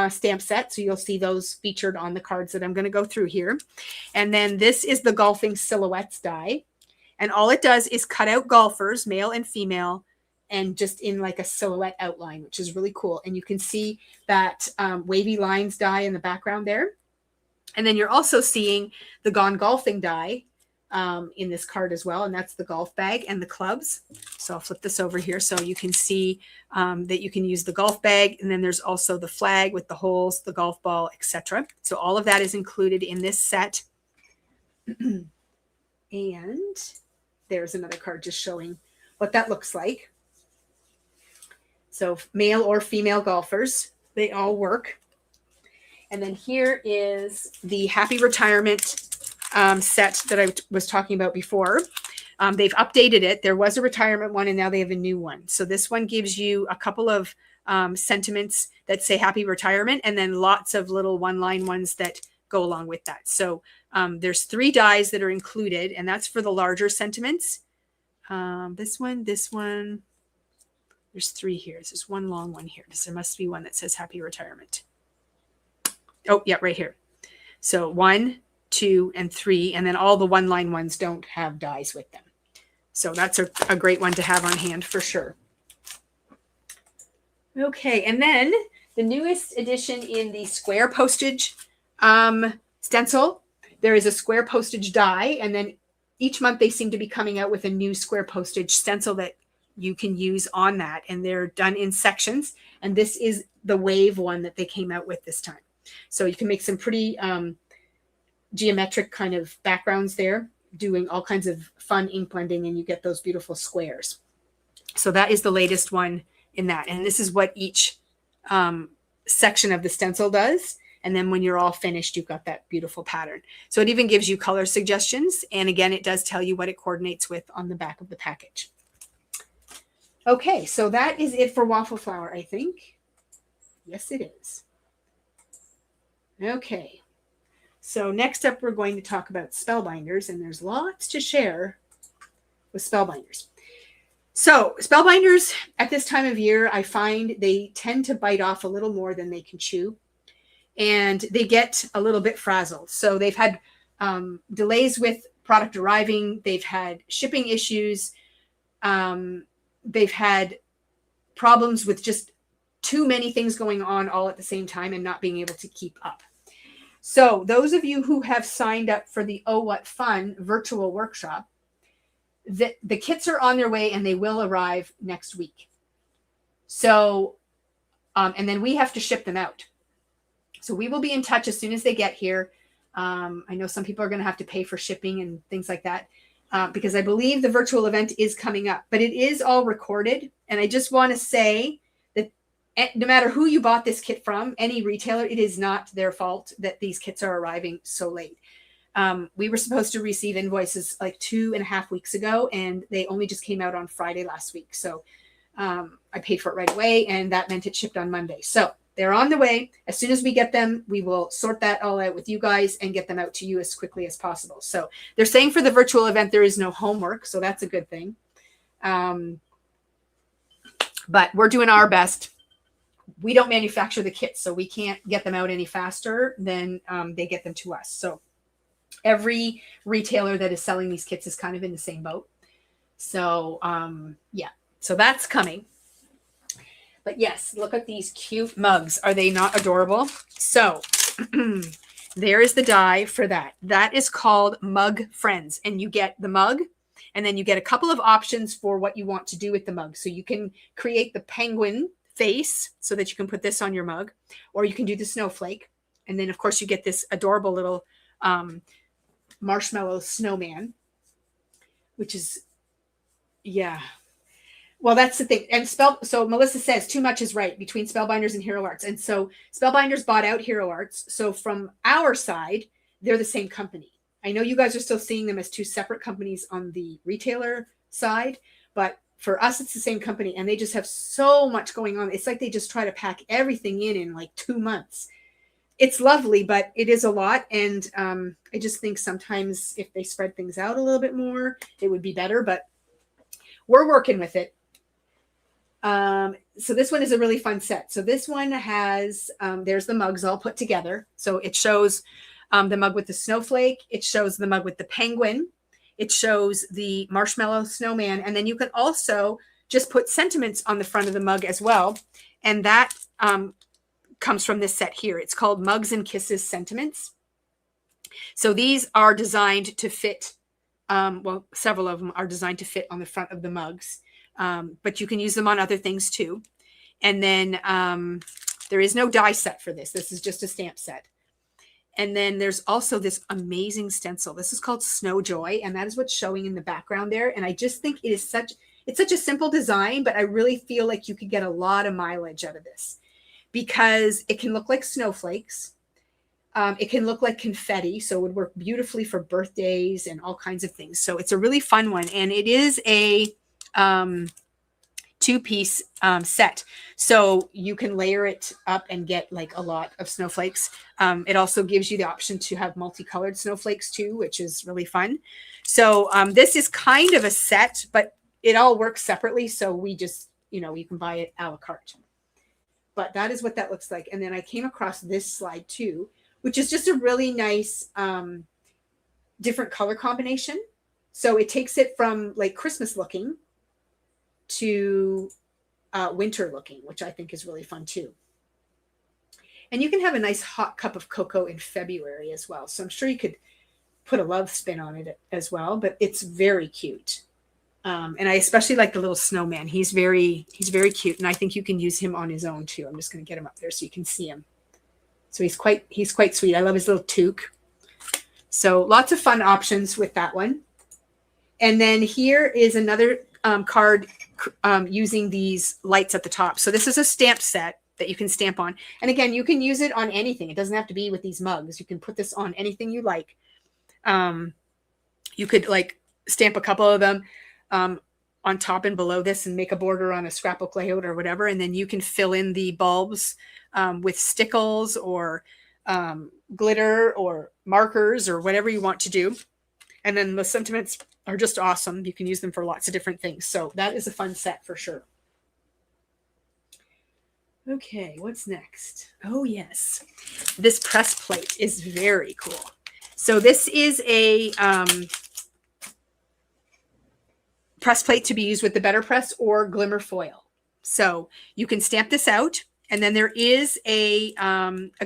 stamp set. So you'll see those featured on the cards that I'm going to go through here. And then this is the golfing silhouettes die. And all it does is cut out golfers, male and female, and just in like a silhouette outline, which is really cool. And you can see that wavy lines die in the background there. And then you're also seeing the Gone Golfing die in this card as well. And that's the golf bag and the clubs. So I'll flip this over here so you can see that you can use the golf bag. And then there's also the flag with the holes, the golf ball, etc. So all of that is included in this set. And there's another card just showing what that looks like. So male or female golfers, they all work. And then here is the Happy Retirement set that I was talking about before. They've updated it. There was a retirement one and now they have a new one. So this one gives you a couple of sentiments that say happy retirement and then lots of little one-line ones that go along with that. So there's 3 dies that are included, and that's for the larger sentiments. This one, there's 3 here. There's one long one here. There must be one that says happy retirement. Oh, yeah, right here. So 1, 2, and 3, and then all the one-line ones don't have dies with them. So that's a great one to have on hand for sure. Okay, and then the newest addition in the square postage stencil, there is a square postage die, and then each month they seem to be coming out with a new square postage stencil that you can use on that, and they're done in sections, and this is the wave one that they came out with this time. So you can make some pretty geometric kind of backgrounds there, doing all kinds of fun ink blending, and you get those beautiful squares. So that is the latest one in that. And this is what each section of the stencil does. And then when you're all finished, you've got that beautiful pattern. So it even gives you color suggestions. And again, it does tell you what it coordinates with on the back of the package. Okay, so that is it for Waffle Flower, I think. Yes, it is. Okay, so next up, we're going to talk about Spellbinders, and there's lots to share with Spellbinders. So Spellbinders at this time of year, I find they tend to bite off a little more than they can chew, and they get a little bit frazzled. So they've had delays with product arriving. They've had shipping issues. They've had problems with just too many things going on all at the same time and not being able to keep up. So those of you who have signed up for the Oh What Fun virtual workshop, the kits are on their way and they will arrive next week. So, and then we have to ship them out. So we will be in touch as soon as they get here. I know some people are going to have to pay for shipping and things like that because I believe the virtual event is coming up, but it is all recorded. And I just want to say that no matter who you bought this kit from, any retailer, it is not their fault that these kits are arriving so late. We were supposed to receive invoices like 2.5 weeks ago, and they only just came out on Friday last week. So I paid for it right away, and that meant it shipped on Monday. So they're on the way. As soon as we get them, we will sort that all out with you guys and get them out to you as quickly as possible. So they're saying for the virtual event, there is no homework. So that's a good thing. But we're doing our best. We don't manufacture the kits, so we can't get them out any faster than they get them to us. So every retailer that is selling these kits is kind of in the same boat. So yeah, so that's coming. But yes, look at these cute mugs. Are they not adorable? So there is the die for that. That is called Mug Friends. And you get the mug, and then you get a couple of options for what you want to do with the mug. So you can create the penguin face so that you can put this on your mug, or you can do the snowflake. And then, of course, you get this adorable little marshmallow snowman, which is, yeah. Well, that's the thing. And so Melissa says too much is right between Spellbinders and Hero Arts. And so Spellbinders bought out Hero Arts. So from our side, they're the same company. I know you guys are still seeing them as two separate companies on the retailer side, but for us, it's the same company. And they just have so much going on. It's like they just try to pack everything in like 2 months. It's lovely, but it is a lot. And I just think sometimes if they spread things out a little bit more, it would be better. But we're working with it. So this one is a really fun set. So this one has, there's the mugs all put together. So it shows the mug with the snowflake. It shows the mug with the penguin. It shows the marshmallow snowman. And then you can also just put sentiments on the front of the mug as well. And that comes from this set here. It's called Mugs and Kisses Sentiments. So these are designed to fit, well, several of them are designed to fit on the front of the mugs. But you can use them on other things too. And then there is no die set for this. This is just a stamp set. And then there's also this amazing stencil. This is called Snow Joy, and that is what's showing in the background there. And I just think it's such a simple design, but I really feel like you could get a lot of mileage out of this because it can look like snowflakes. It can look like confetti, so it would work beautifully for birthdays and all kinds of things. So it's a really fun one, and it is a 2-piece set, so you can layer it up and get like a lot of snowflakes. It also gives you the option to have multicolored snowflakes too, which is really fun. So this is kind of a set, but it all works separately, so we just, you can buy it a la carte. But that is what that looks like. And then I came across this slide too, which is just a really nice different color combination. So it takes it from like Christmas looking to winter looking, which I think is really fun too. And you can have a nice hot cup of cocoa in February as well. So I'm sure you could put a love spin on it as well, but it's very cute. And I especially like the little snowman. He's very cute. And I think you can use him on his own too. I'm just going to get him up there so you can see him. So he's quite sweet. I love his little toque. So lots of fun options with that one. And then here is another card using these lights at the top. So this is a stamp set that you can stamp on. And again, you can use it on anything. It doesn't have to be with these mugs. You can put this on anything you like. You could like stamp a couple of them on top and below this and make a border on a scrapbook layout or whatever. And then you can fill in the bulbs with stickles or glitter or markers or whatever you want to do. And then the sentiments are just awesome. You can use them for lots of different things. So that is a fun set for sure. Okay, what's next? Oh, yes. This press plate is very cool. So this is a press plate to be used with the Better Press or Glimmer foil. So you can stamp this out. And then there is a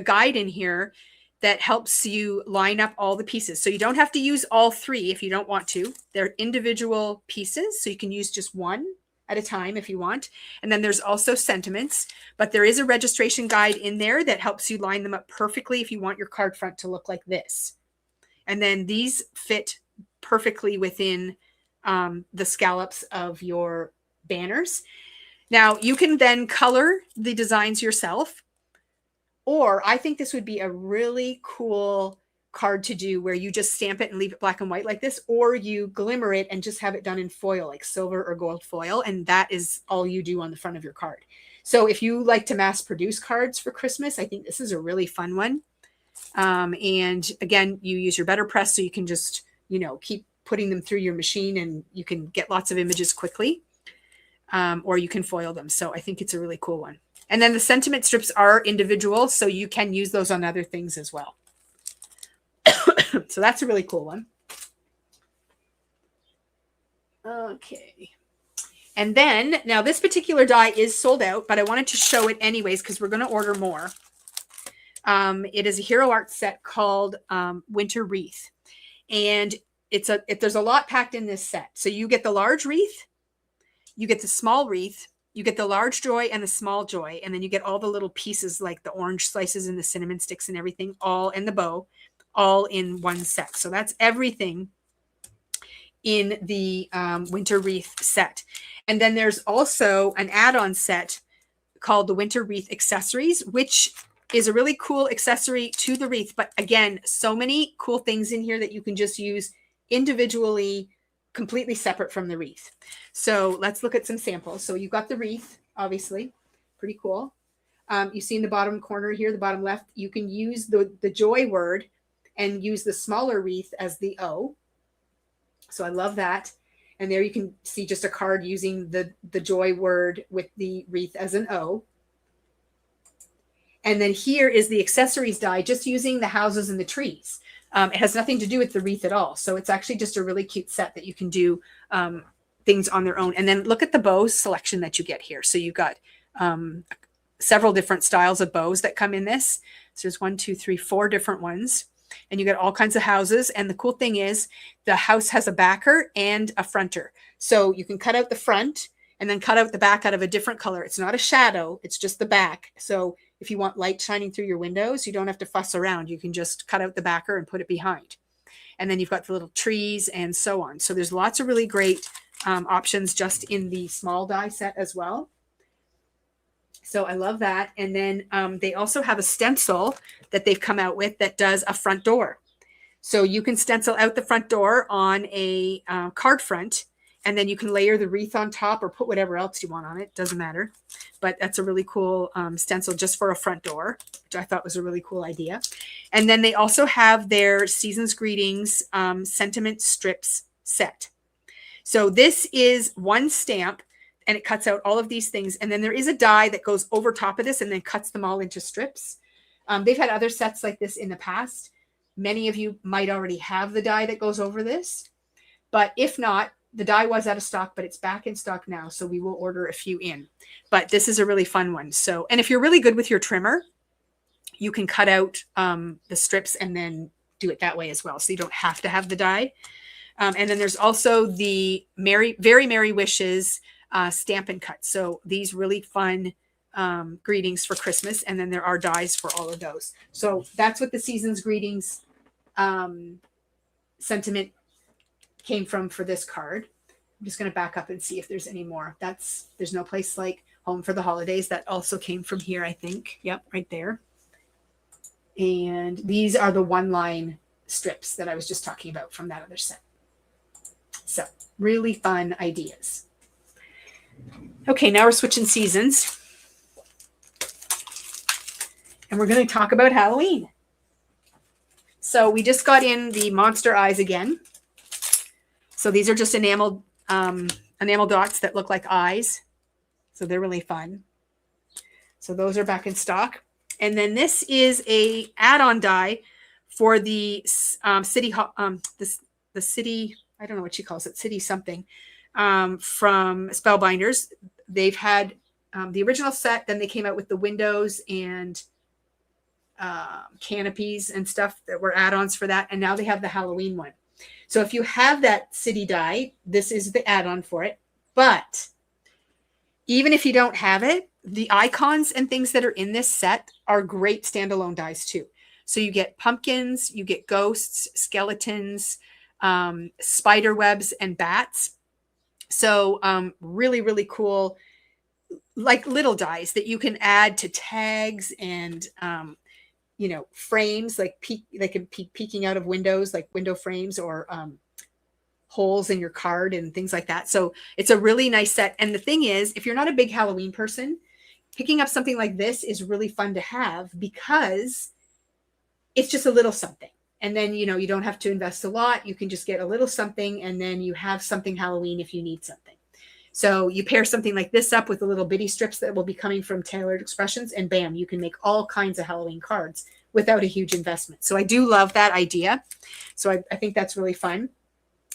guide in here that helps you line up all the pieces. So you don't have to use all three if you don't want to. They're individual pieces, so you can use just one at a time if you want. And then there's also sentiments, but there is a registration guide in there that helps you line them up perfectly if you want your card front to look like this. And then these fit perfectly within the scallops of your banners. Now you can then color the designs yourself, or I think this would be a really cool card to do where you just stamp it and leave it black and white like this, or you glimmer it and just have it done in foil, like silver or gold foil. And that is all you do on the front of your card. So if you like to mass produce cards for Christmas, I think this is a really fun one. And again, you use your Better Press, so you can just, you know, keep putting them through your machine and you can get lots of images quickly, or you can foil them. So I think it's a really cool one. And then the sentiment strips are individual, so you can use those on other things as well. So that's a really cool one. Okay. And then, now this particular die is sold out, but I wanted to show it anyways because we're going to order more. It is a Hero Art set called Winter Wreath. And there's a lot packed in this set. So you get the large wreath, you get the small wreath, you get the large joy and the small joy, and then you get all the little pieces like the orange slices and the cinnamon sticks and everything, all in the bow, all in one set. So that's everything in the Winter Wreath set. And then there's also an add-on set called the Winter Wreath Accessories, which is a really cool accessory to the wreath. But again, so many cool things in here that you can just use individually, completely separate from the wreath. So let's look at some samples. So you've got the wreath, obviously, pretty cool. You see in the bottom corner here, the bottom left, you can use the joy word and use the smaller wreath as the O. So I love that. And there you can see just a card using the joy word with the wreath as an O. And then here is the accessories die, just using the houses and the trees. It has nothing to do with the wreath at all. So it's actually just a really cute set that you can do things on their own. And then look at the bows selection that you get here. So you've got several different styles of bows that come in this. So there's 1, 2, 3, 4 different ones. And you get all kinds of houses. And the cool thing is the house has a backer and a fronter. So you can cut out the front and then cut out the back out of a different color. It's not a shadow. It's just the back. So if you want light shining through your windows, you don't have to fuss around. You can just cut out the backer and put it behind. And then you've got the little trees and so on. So there's lots of really great options just in the small die set as well. So I love that. And then they also have a stencil that they've come out with that does a front door. So you can stencil out the front door on a card front, and then you can layer the wreath on top or put whatever else you want on it. Doesn't matter. But that's a really cool stencil just for a front door, which I thought was a really cool idea. And then they also have their Season's Greetings sentiment strips set. So this is one stamp, and it cuts out all of these things. And then there is a die that goes over top of this and then cuts them all into strips. They've had other sets like this in the past. Many of you might already have the die that goes over this. But if not, the die was out of stock, but it's back in stock now. So we will order a few in. But this is a really fun one. So, and if you're really good with your trimmer, you can cut out the strips and then do it that way as well. So you don't have to have the die. And then there's also the Very Merry Wishes Stamp and Cut. So these really fun greetings for Christmas. And then there are dies for all of those. So that's what the Season's Greetings sentiment came from for this card. I'm just going to back up and see if there's any more. There's no place like Home for the Holidays. That also came from here, I think. Yep, right there. And these are the one-line strips that I was just talking about from that other set. So really fun ideas. Okay, now we're switching seasons. And we're going to talk about Halloween. So we just got in the monster eyes again. So these are just enamel dots that look like eyes. So they're really fun. So those are back in stock. And then this is a add-on die for the city, the city, I don't know what she calls it, city something, from Spellbinders. They've had the original set, then they came out with the windows and canopies and stuff that were add-ons for that. And now they have the Halloween one. So if you have that city die, this is the add-on for it. But even if you don't have it, the icons and things that are in this set are great standalone dies too. So you get pumpkins, you get ghosts, skeletons, spider webs, and bats. So really, really cool, like little dies that you can add to tags and, frames, like they can peeking out of windows, like window frames, or holes in your card and things like that. So it's a really nice set. And the thing is, if you're not a big Halloween person, picking up something like this is really fun to have because it's just a little something. And then, you don't have to invest a lot. You can just get a little something, and then you have something Halloween if you need something. So you pair something like this up with the little bitty strips that will be coming from Tailored Expressions, and bam, you can make all kinds of Halloween cards without a huge investment. So I do love that idea. So I think that's really fun.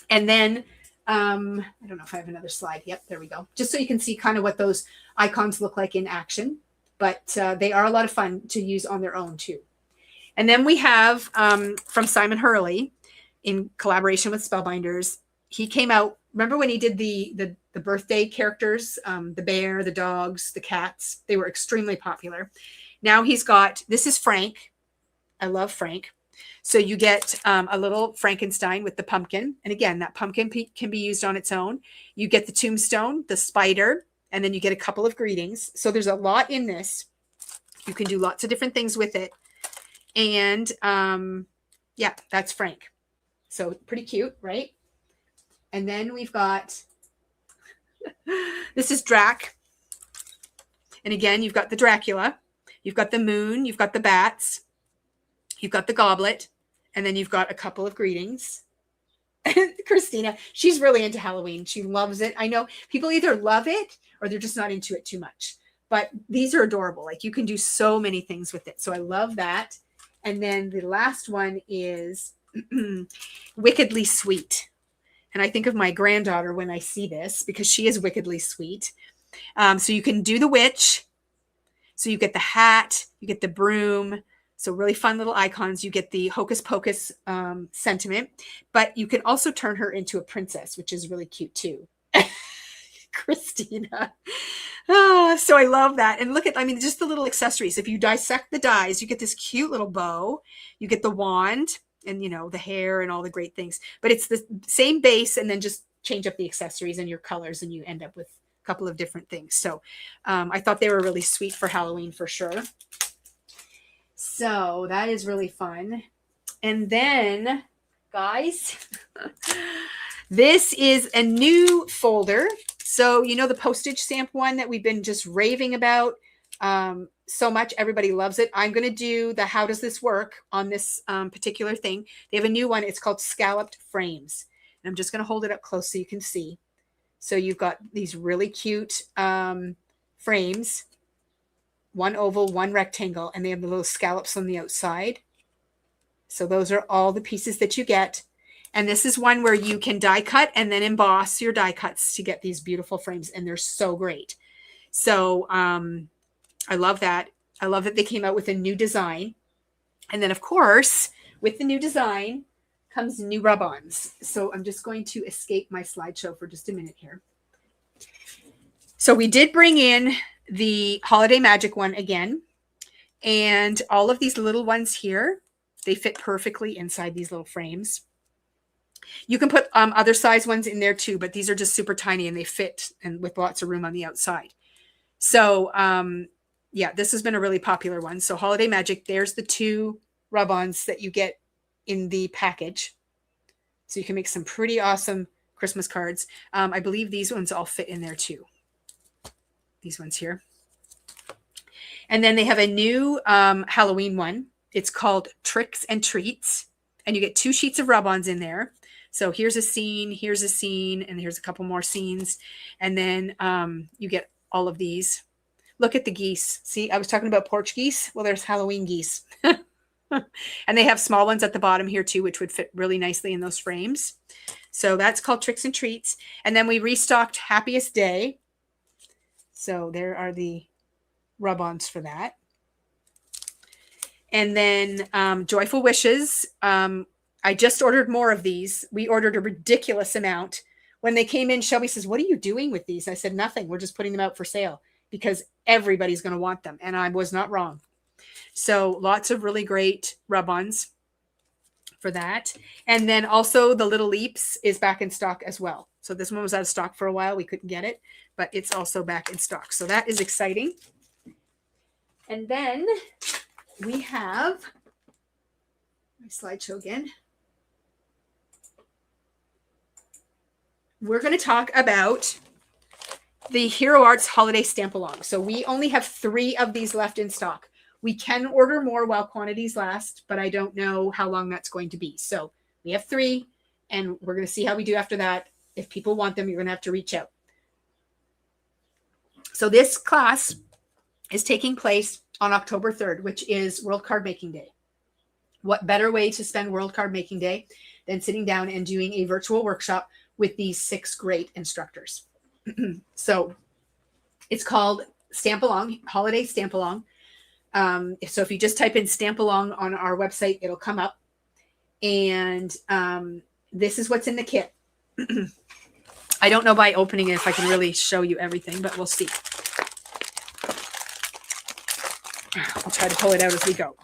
And then, I don't know if I have another slide. Yep, there we go. Just so you can see kind of what those icons look like in action. But they are a lot of fun to use on their own too. And then we have from Simon Hurley, in collaboration with Spellbinders, he came out, remember when he did the birthday characters, the bear, the dogs, the cats, they were extremely popular. Now he's got, this is Frank. I love Frank. So you get a little Frankenstein with the pumpkin. And again, that pumpkin can be used on its own. You get the tombstone, the spider, and then you get a couple of greetings. So there's a lot in this. You can do lots of different things with it. And yeah, that's Frank. So pretty cute, right? And then we've got, this is Drac. And again, you've got the Dracula, you've got the moon, you've got the bats, you've got the goblet, and then you've got a couple of greetings. Christina, she's really into Halloween. She loves it. I know people either love it or they're just not into it too much. But these are adorable. Like you can do so many things with it. So I love that. And then the last one is Wickedly Sweet. And I think of my granddaughter when I see this because she is wickedly sweet. So you can do the witch. So you get the hat, you get the broom. So really fun little icons. You get the hocus pocus sentiment, but you can also turn her into a princess, which is really cute too. Christina. Oh, so I love that. And look at, just the little accessories. If you dissect the dies, you get this cute little bow. You get the wand and, the hair and all the great things. But it's the same base and then just change up the accessories and your colors and you end up with a couple of different things. So I thought they were really sweet for Halloween for sure. So that is really fun. And then, guys, this is a new folder. So, the postage stamp one that we've been just raving about so much. Everybody loves it. I'm going to do the how does this work on this particular thing. They have a new one. It's called Scalloped Frames. And I'm just going to hold it up close so you can see. So you've got these really cute frames. One oval, one rectangle, and they have the little scallops on the outside. So those are all the pieces that you get. And this is one where you can die cut and then emboss your die cuts to get these beautiful frames. And they're so great. So I love that. I love that they came out with a new design. And then, of course, with the new design comes new rub-ons. So I'm just going to escape my slideshow for just a minute here. So we did bring in the Holiday Magic one again. And all of these little ones here, they fit perfectly inside these little frames. You can put other size ones in there too, but these are just super tiny and they fit and with lots of room on the outside. So, yeah, this has been a really popular one. So Holiday Magic, there's the 2 rub-ons that you get in the package. So you can make some pretty awesome Christmas cards. I believe these ones all fit in there too. These ones here. And then they have a new Halloween one. It's called Tricks and Treats. And you get 2 sheets of rub-ons in there. So here's a scene, and here's a couple more scenes. And then you get all of these. Look at the geese. See, I was talking about porch geese. Well, there's Halloween geese. And they have small ones at the bottom here too, which would fit really nicely in those frames. So that's called Tricks and Treats. And then we restocked Happiest Day. So there are the rub-ons for that. And then Joyful Wishes. I just ordered more of these. We ordered a ridiculous amount. When they came in, Shelby says, "What are you doing with these?" I said, "Nothing. We're just putting them out for sale because everybody's going to want them." And I was not wrong. So lots of really great rub-ons for that. And then also the Little Leaps is back in stock as well. So this one was out of stock for a while. We couldn't get it, but it's also back in stock. So that is exciting. And then we have my slideshow again. We're going to talk about the Hero Arts Holiday Stamp Along. So we only have 3 of these left in stock. We can order more while quantities last, but I don't know how long that's going to be. So we have 3, and we're going to see how we do after that. If people want them, you're going to have to reach out. So this class is taking place on October 3rd, which is World Card Making Day. What better way to spend World Card Making Day than sitting down and doing a virtual workshop with these 6 great instructors? So it's called Stamp Along, Holiday Stamp Along. So if you just type in Stamp Along on our website, it'll come up. And this is what's in the kit. I don't know by opening it if I can really show you everything, but we'll see. I'll try to pull it out as we go.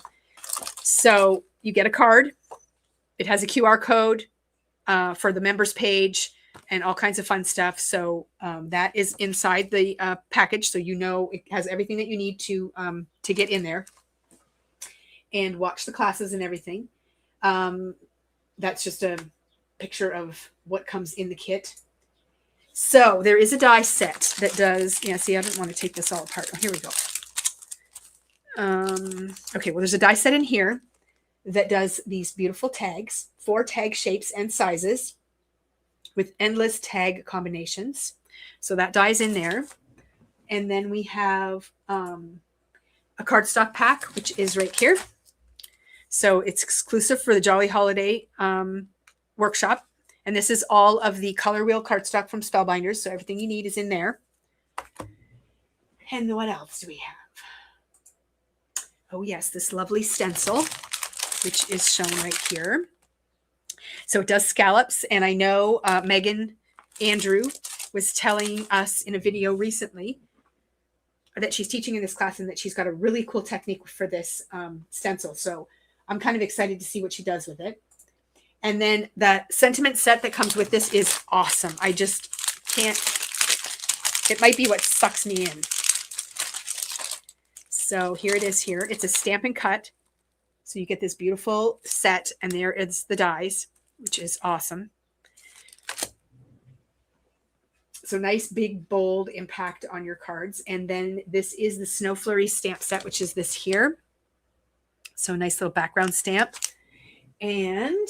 So you get a card. It has a QR code for the members page and all kinds of fun stuff. So that is inside the package. So you know it has everything that you need to get in there and watch the classes and everything. That's just a picture of what comes in the kit. So there is a die set that does, yeah, see, I didn't want to take this all apart. Oh, here we go. Okay, well, there's a die set in here that does these beautiful tags, 4 tag shapes and sizes with endless tag combinations. So that die is in there. And then we have a cardstock pack, which is right here. So it's exclusive for the Jolly Holiday workshop. And this is all of the color wheel cardstock from Spellbinders. So everything you need is in there. And what else do we have? Oh, yes, this lovely stencil, which is shown right here. So it does scallops. And I know Megan Andrew was telling us in a video recently that she's teaching in this class and that she's got a really cool technique for this stencil. So I'm kind of excited to see what she does with it. And then that sentiment set that comes with this is awesome. I just can't, it might be what sucks me in. So here it is here. It's a stamp and cut. So you get this beautiful set and there is the dies, which is awesome. So nice, big, bold impact on your cards. And then this is the Snow Flurry stamp set, which is this here. So nice little background stamp. And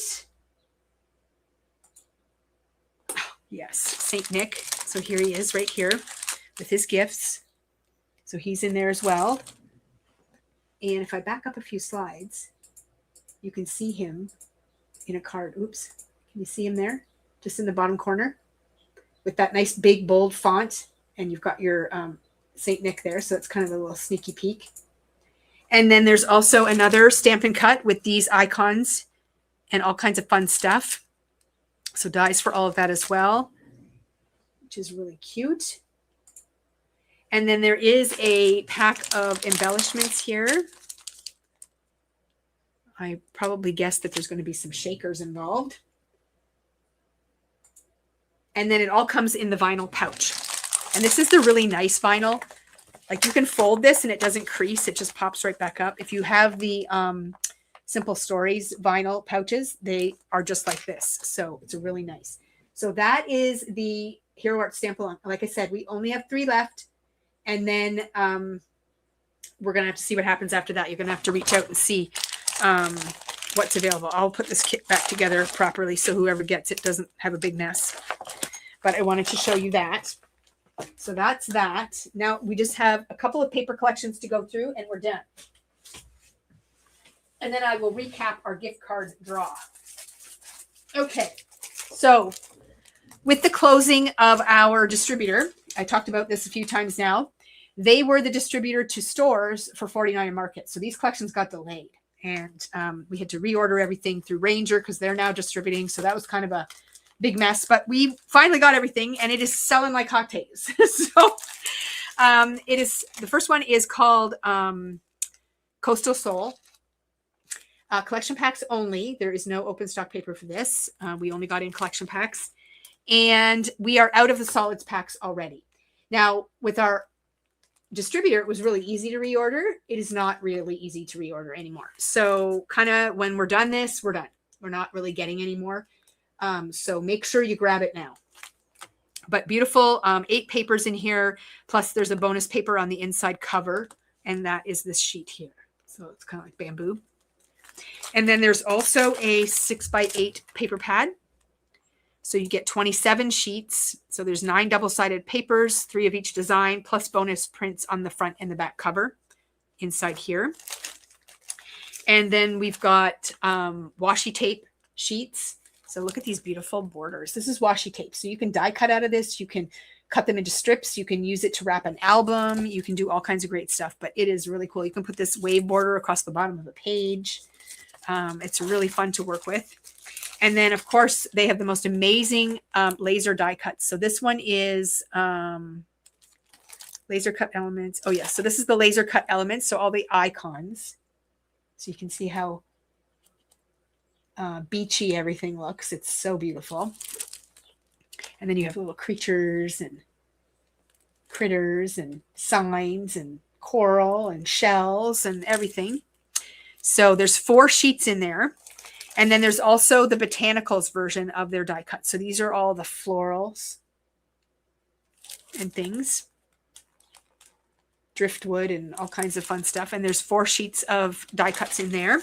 oh, yes, Saint Nick. So here he is right here with his gifts. So he's in there as well. And if I back up a few slides, you can see him in a card. Oops. Can you see him there? Just in the bottom corner with that nice big bold font. And you've got your Saint Nick there. So it's kind of a little sneaky peek. And then there's also another stamp and cut with these icons and all kinds of fun stuff. So dies for all of that as well, which is really cute. And then there is a pack of embellishments here. I probably guessed that there's going to be some shakers involved. And then it all comes in the vinyl pouch. And this is the really nice vinyl. Like you can fold this and it doesn't crease. It just pops right back up. If you have the Simple Stories vinyl pouches, they are just like this. So it's really nice. So that is the Hero Art stamp along. Like I said, we only have 3 left. And then we're going to have to see what happens after that. You're going to have to reach out and see what's available. I'll put this kit back together properly so whoever gets it doesn't have a big mess. But I wanted to show you that. So that's that. Now we just have a couple of paper collections to go through and we're done. And then I will recap our gift card draw. Okay. So with the closing of our distributor, I talked about this a few times now. They were the distributor to stores for 49 Market. So these collections got delayed. And we had to reorder everything through Ranger because they're now distributing. So that was kind of a big mess. But we finally got everything and it is selling like hotcakes. So it is, the first one is called Coastal Soul. Collection packs only. There is no open stock paper for this. We only got in collection packs. And we are out of the solids packs already. Now, with our distributor, it was really easy to reorder. It is not really easy to reorder anymore. So kind of when we're done this, we're done. We're not really getting any more. So make sure you grab it now. But beautiful 8 papers in here. Plus there's a bonus paper on the inside cover. And that is this sheet here. So it's kind of like bamboo. And then there's also a 6x8 paper pad. So you get 27 sheets. So there's 9 double-sided papers, 3 of each design, plus bonus prints on the front and the back cover inside here. And then we've got washi tape sheets. So look at these beautiful borders. This is washi tape. So you can die cut out of this. You can cut them into strips. You can use it to wrap an album. You can do all kinds of great stuff, but it is really cool. You can put this wave border across the bottom of a page. It's really fun to work with. And then, of course, they have the most amazing laser die cuts. So this one is laser cut elements. Oh, yeah. So this is the laser cut elements. So all the icons. So you can see how beachy everything looks. It's so beautiful. And then you have little creatures and critters and signs and coral and shells and everything. So there's 4 sheets in there. And then there's also the botanicals version of their die cut. So these are all the florals and things. Driftwood and all kinds of fun stuff. And there's 4 sheets of die cuts in there.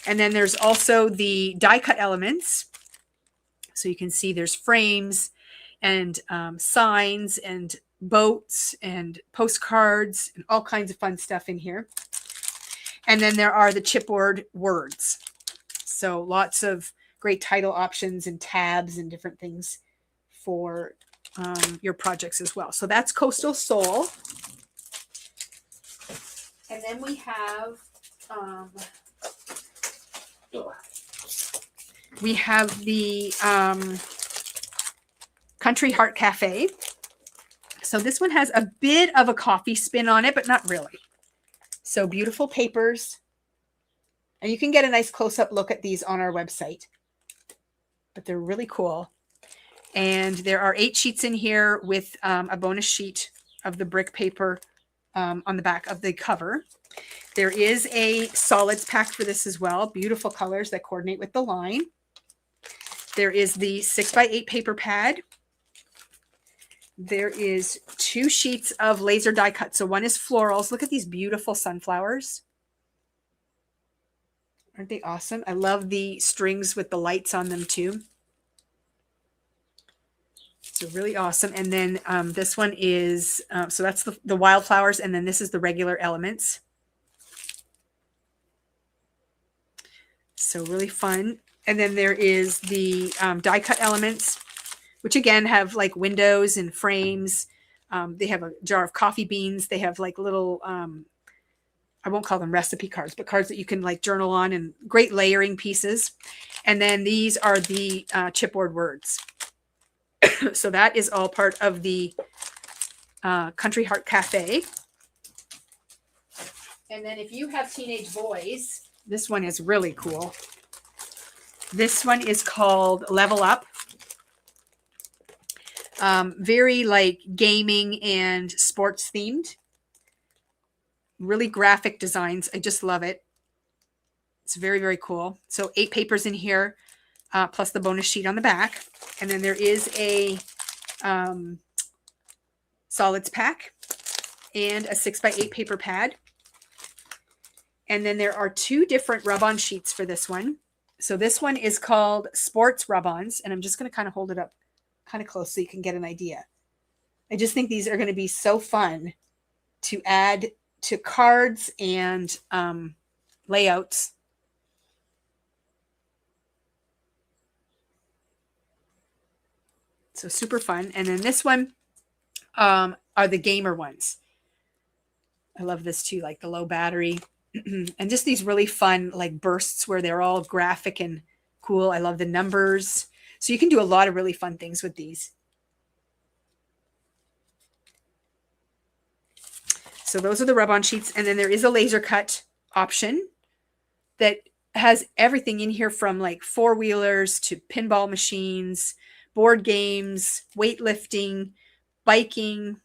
And then there's also the die cut elements. So you can see there's frames and signs and boats and postcards and all kinds of fun stuff in here. And then there are the chipboard words. So lots of great title options and tabs and different things for your projects as well. So that's Coastal Soul. And then we have the Country Heart Cafe. So this one has a bit of a coffee spin on it, but not really. So beautiful papers. And you can get a nice close-up look at these on our website. But they're really cool. And there are 8 sheets in here with a bonus sheet of the brick paper on the back of the cover. There is a solids pack for this as well. Beautiful colors that coordinate with the line. There is the 6x8 paper pad. There is 2 sheets of laser die cut. So one is florals. Look at these beautiful sunflowers. Aren't they awesome? I love the strings with the lights on them too. So really awesome. And then this one is, so that's the wildflowers. And then this is the regular elements. So really fun. And then there is the die cut elements, which again have like windows and frames. They have a jar of coffee beans. They have like little, I won't call them recipe cards, but cards that you can like journal on, and great layering pieces. And then these are the chipboard words. So that is all part of the Country Heart Cafe. And then if you have teenage boys, this one is really cool. This one is called Level Up. Very like gaming and sports themed. Really graphic designs. I just love it. It's very, very cool. So 8 papers in here, plus the bonus sheet on the back. And then there is a solids pack and a 6x8 paper pad. And then there are 2 different rub-on sheets for this one. So this one is called Sports Rub-Ons, and I'm just going to kind of hold it up kind of close so you can get an idea. I just think these are going to be so fun to add to cards and layouts. So super fun. And then this one are the gamer ones. I love this too, like the low battery. And just these really fun like bursts where they're all graphic and cool. I love the numbers. So you can do a lot of really fun things with these. So those are the rub-on sheets. And then there is a laser cut option that has everything in here from like 4-wheelers to pinball machines, board games, weightlifting, biking,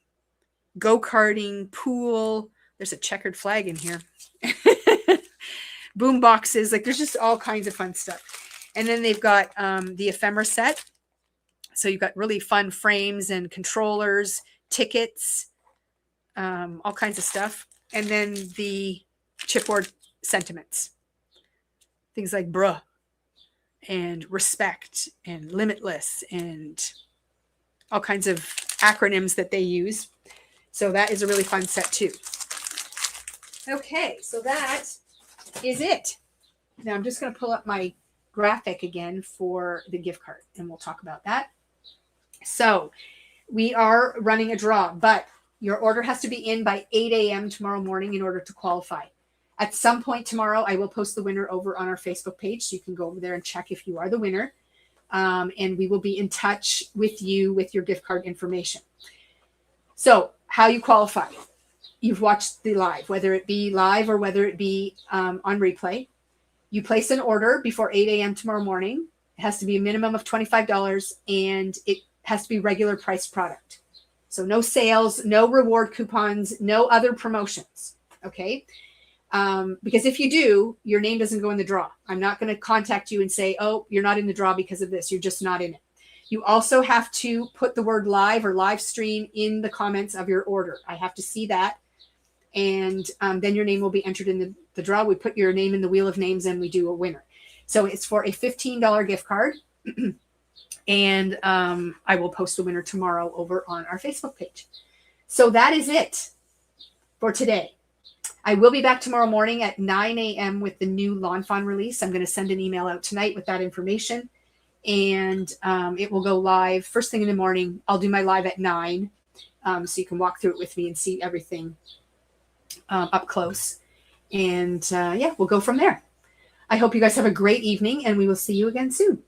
go-karting, pool. There's a checkered flag in here. Boom boxes. Like there's just all kinds of fun stuff. And then they've got the ephemera set. So you've got really fun frames and controllers, tickets, all kinds of stuff. And then the chipboard sentiments. Things like bruh and respect and limitless and all kinds of acronyms that they use. So that is a really fun set too. Okay, so that is it. Now I'm just going to pull up my graphic again for the gift card and we'll talk about that. So we are running a draw, but your order has to be in by 8 a.m. tomorrow morning in order to qualify. At some point tomorrow, I will post the winner over on our Facebook page, so you can go over there and check if you are the winner. And we will be in touch with you with your gift card information. So how you qualify. You've watched the live, whether it be live or whether it be on replay. You place an order before 8 a.m. tomorrow morning. It has to be a minimum of $25 and it has to be regular price product. So no sales, no reward coupons, no other promotions. Okay. Because if you do, your name doesn't go in the draw. I'm not going to contact you and say, oh, you're not in the draw because of this. You're just not in it. You also have to put the word live or live stream in the comments of your order. I have to see that. And then your name will be entered in the draw. We put your name in the wheel of names and we do a winner. So it's for a $15 gift card. And I will post the winner tomorrow over on our Facebook page. So that is it for today. I will be back tomorrow morning at 9 a.m. with the new Lawn Fawn release. I'm going to send an email out tonight with that information. And it will go live first thing in the morning. I'll do my live at 9. So you can walk through it with me and see everything up close. And yeah, we'll go from there. I hope you guys have a great evening and we will see you again soon.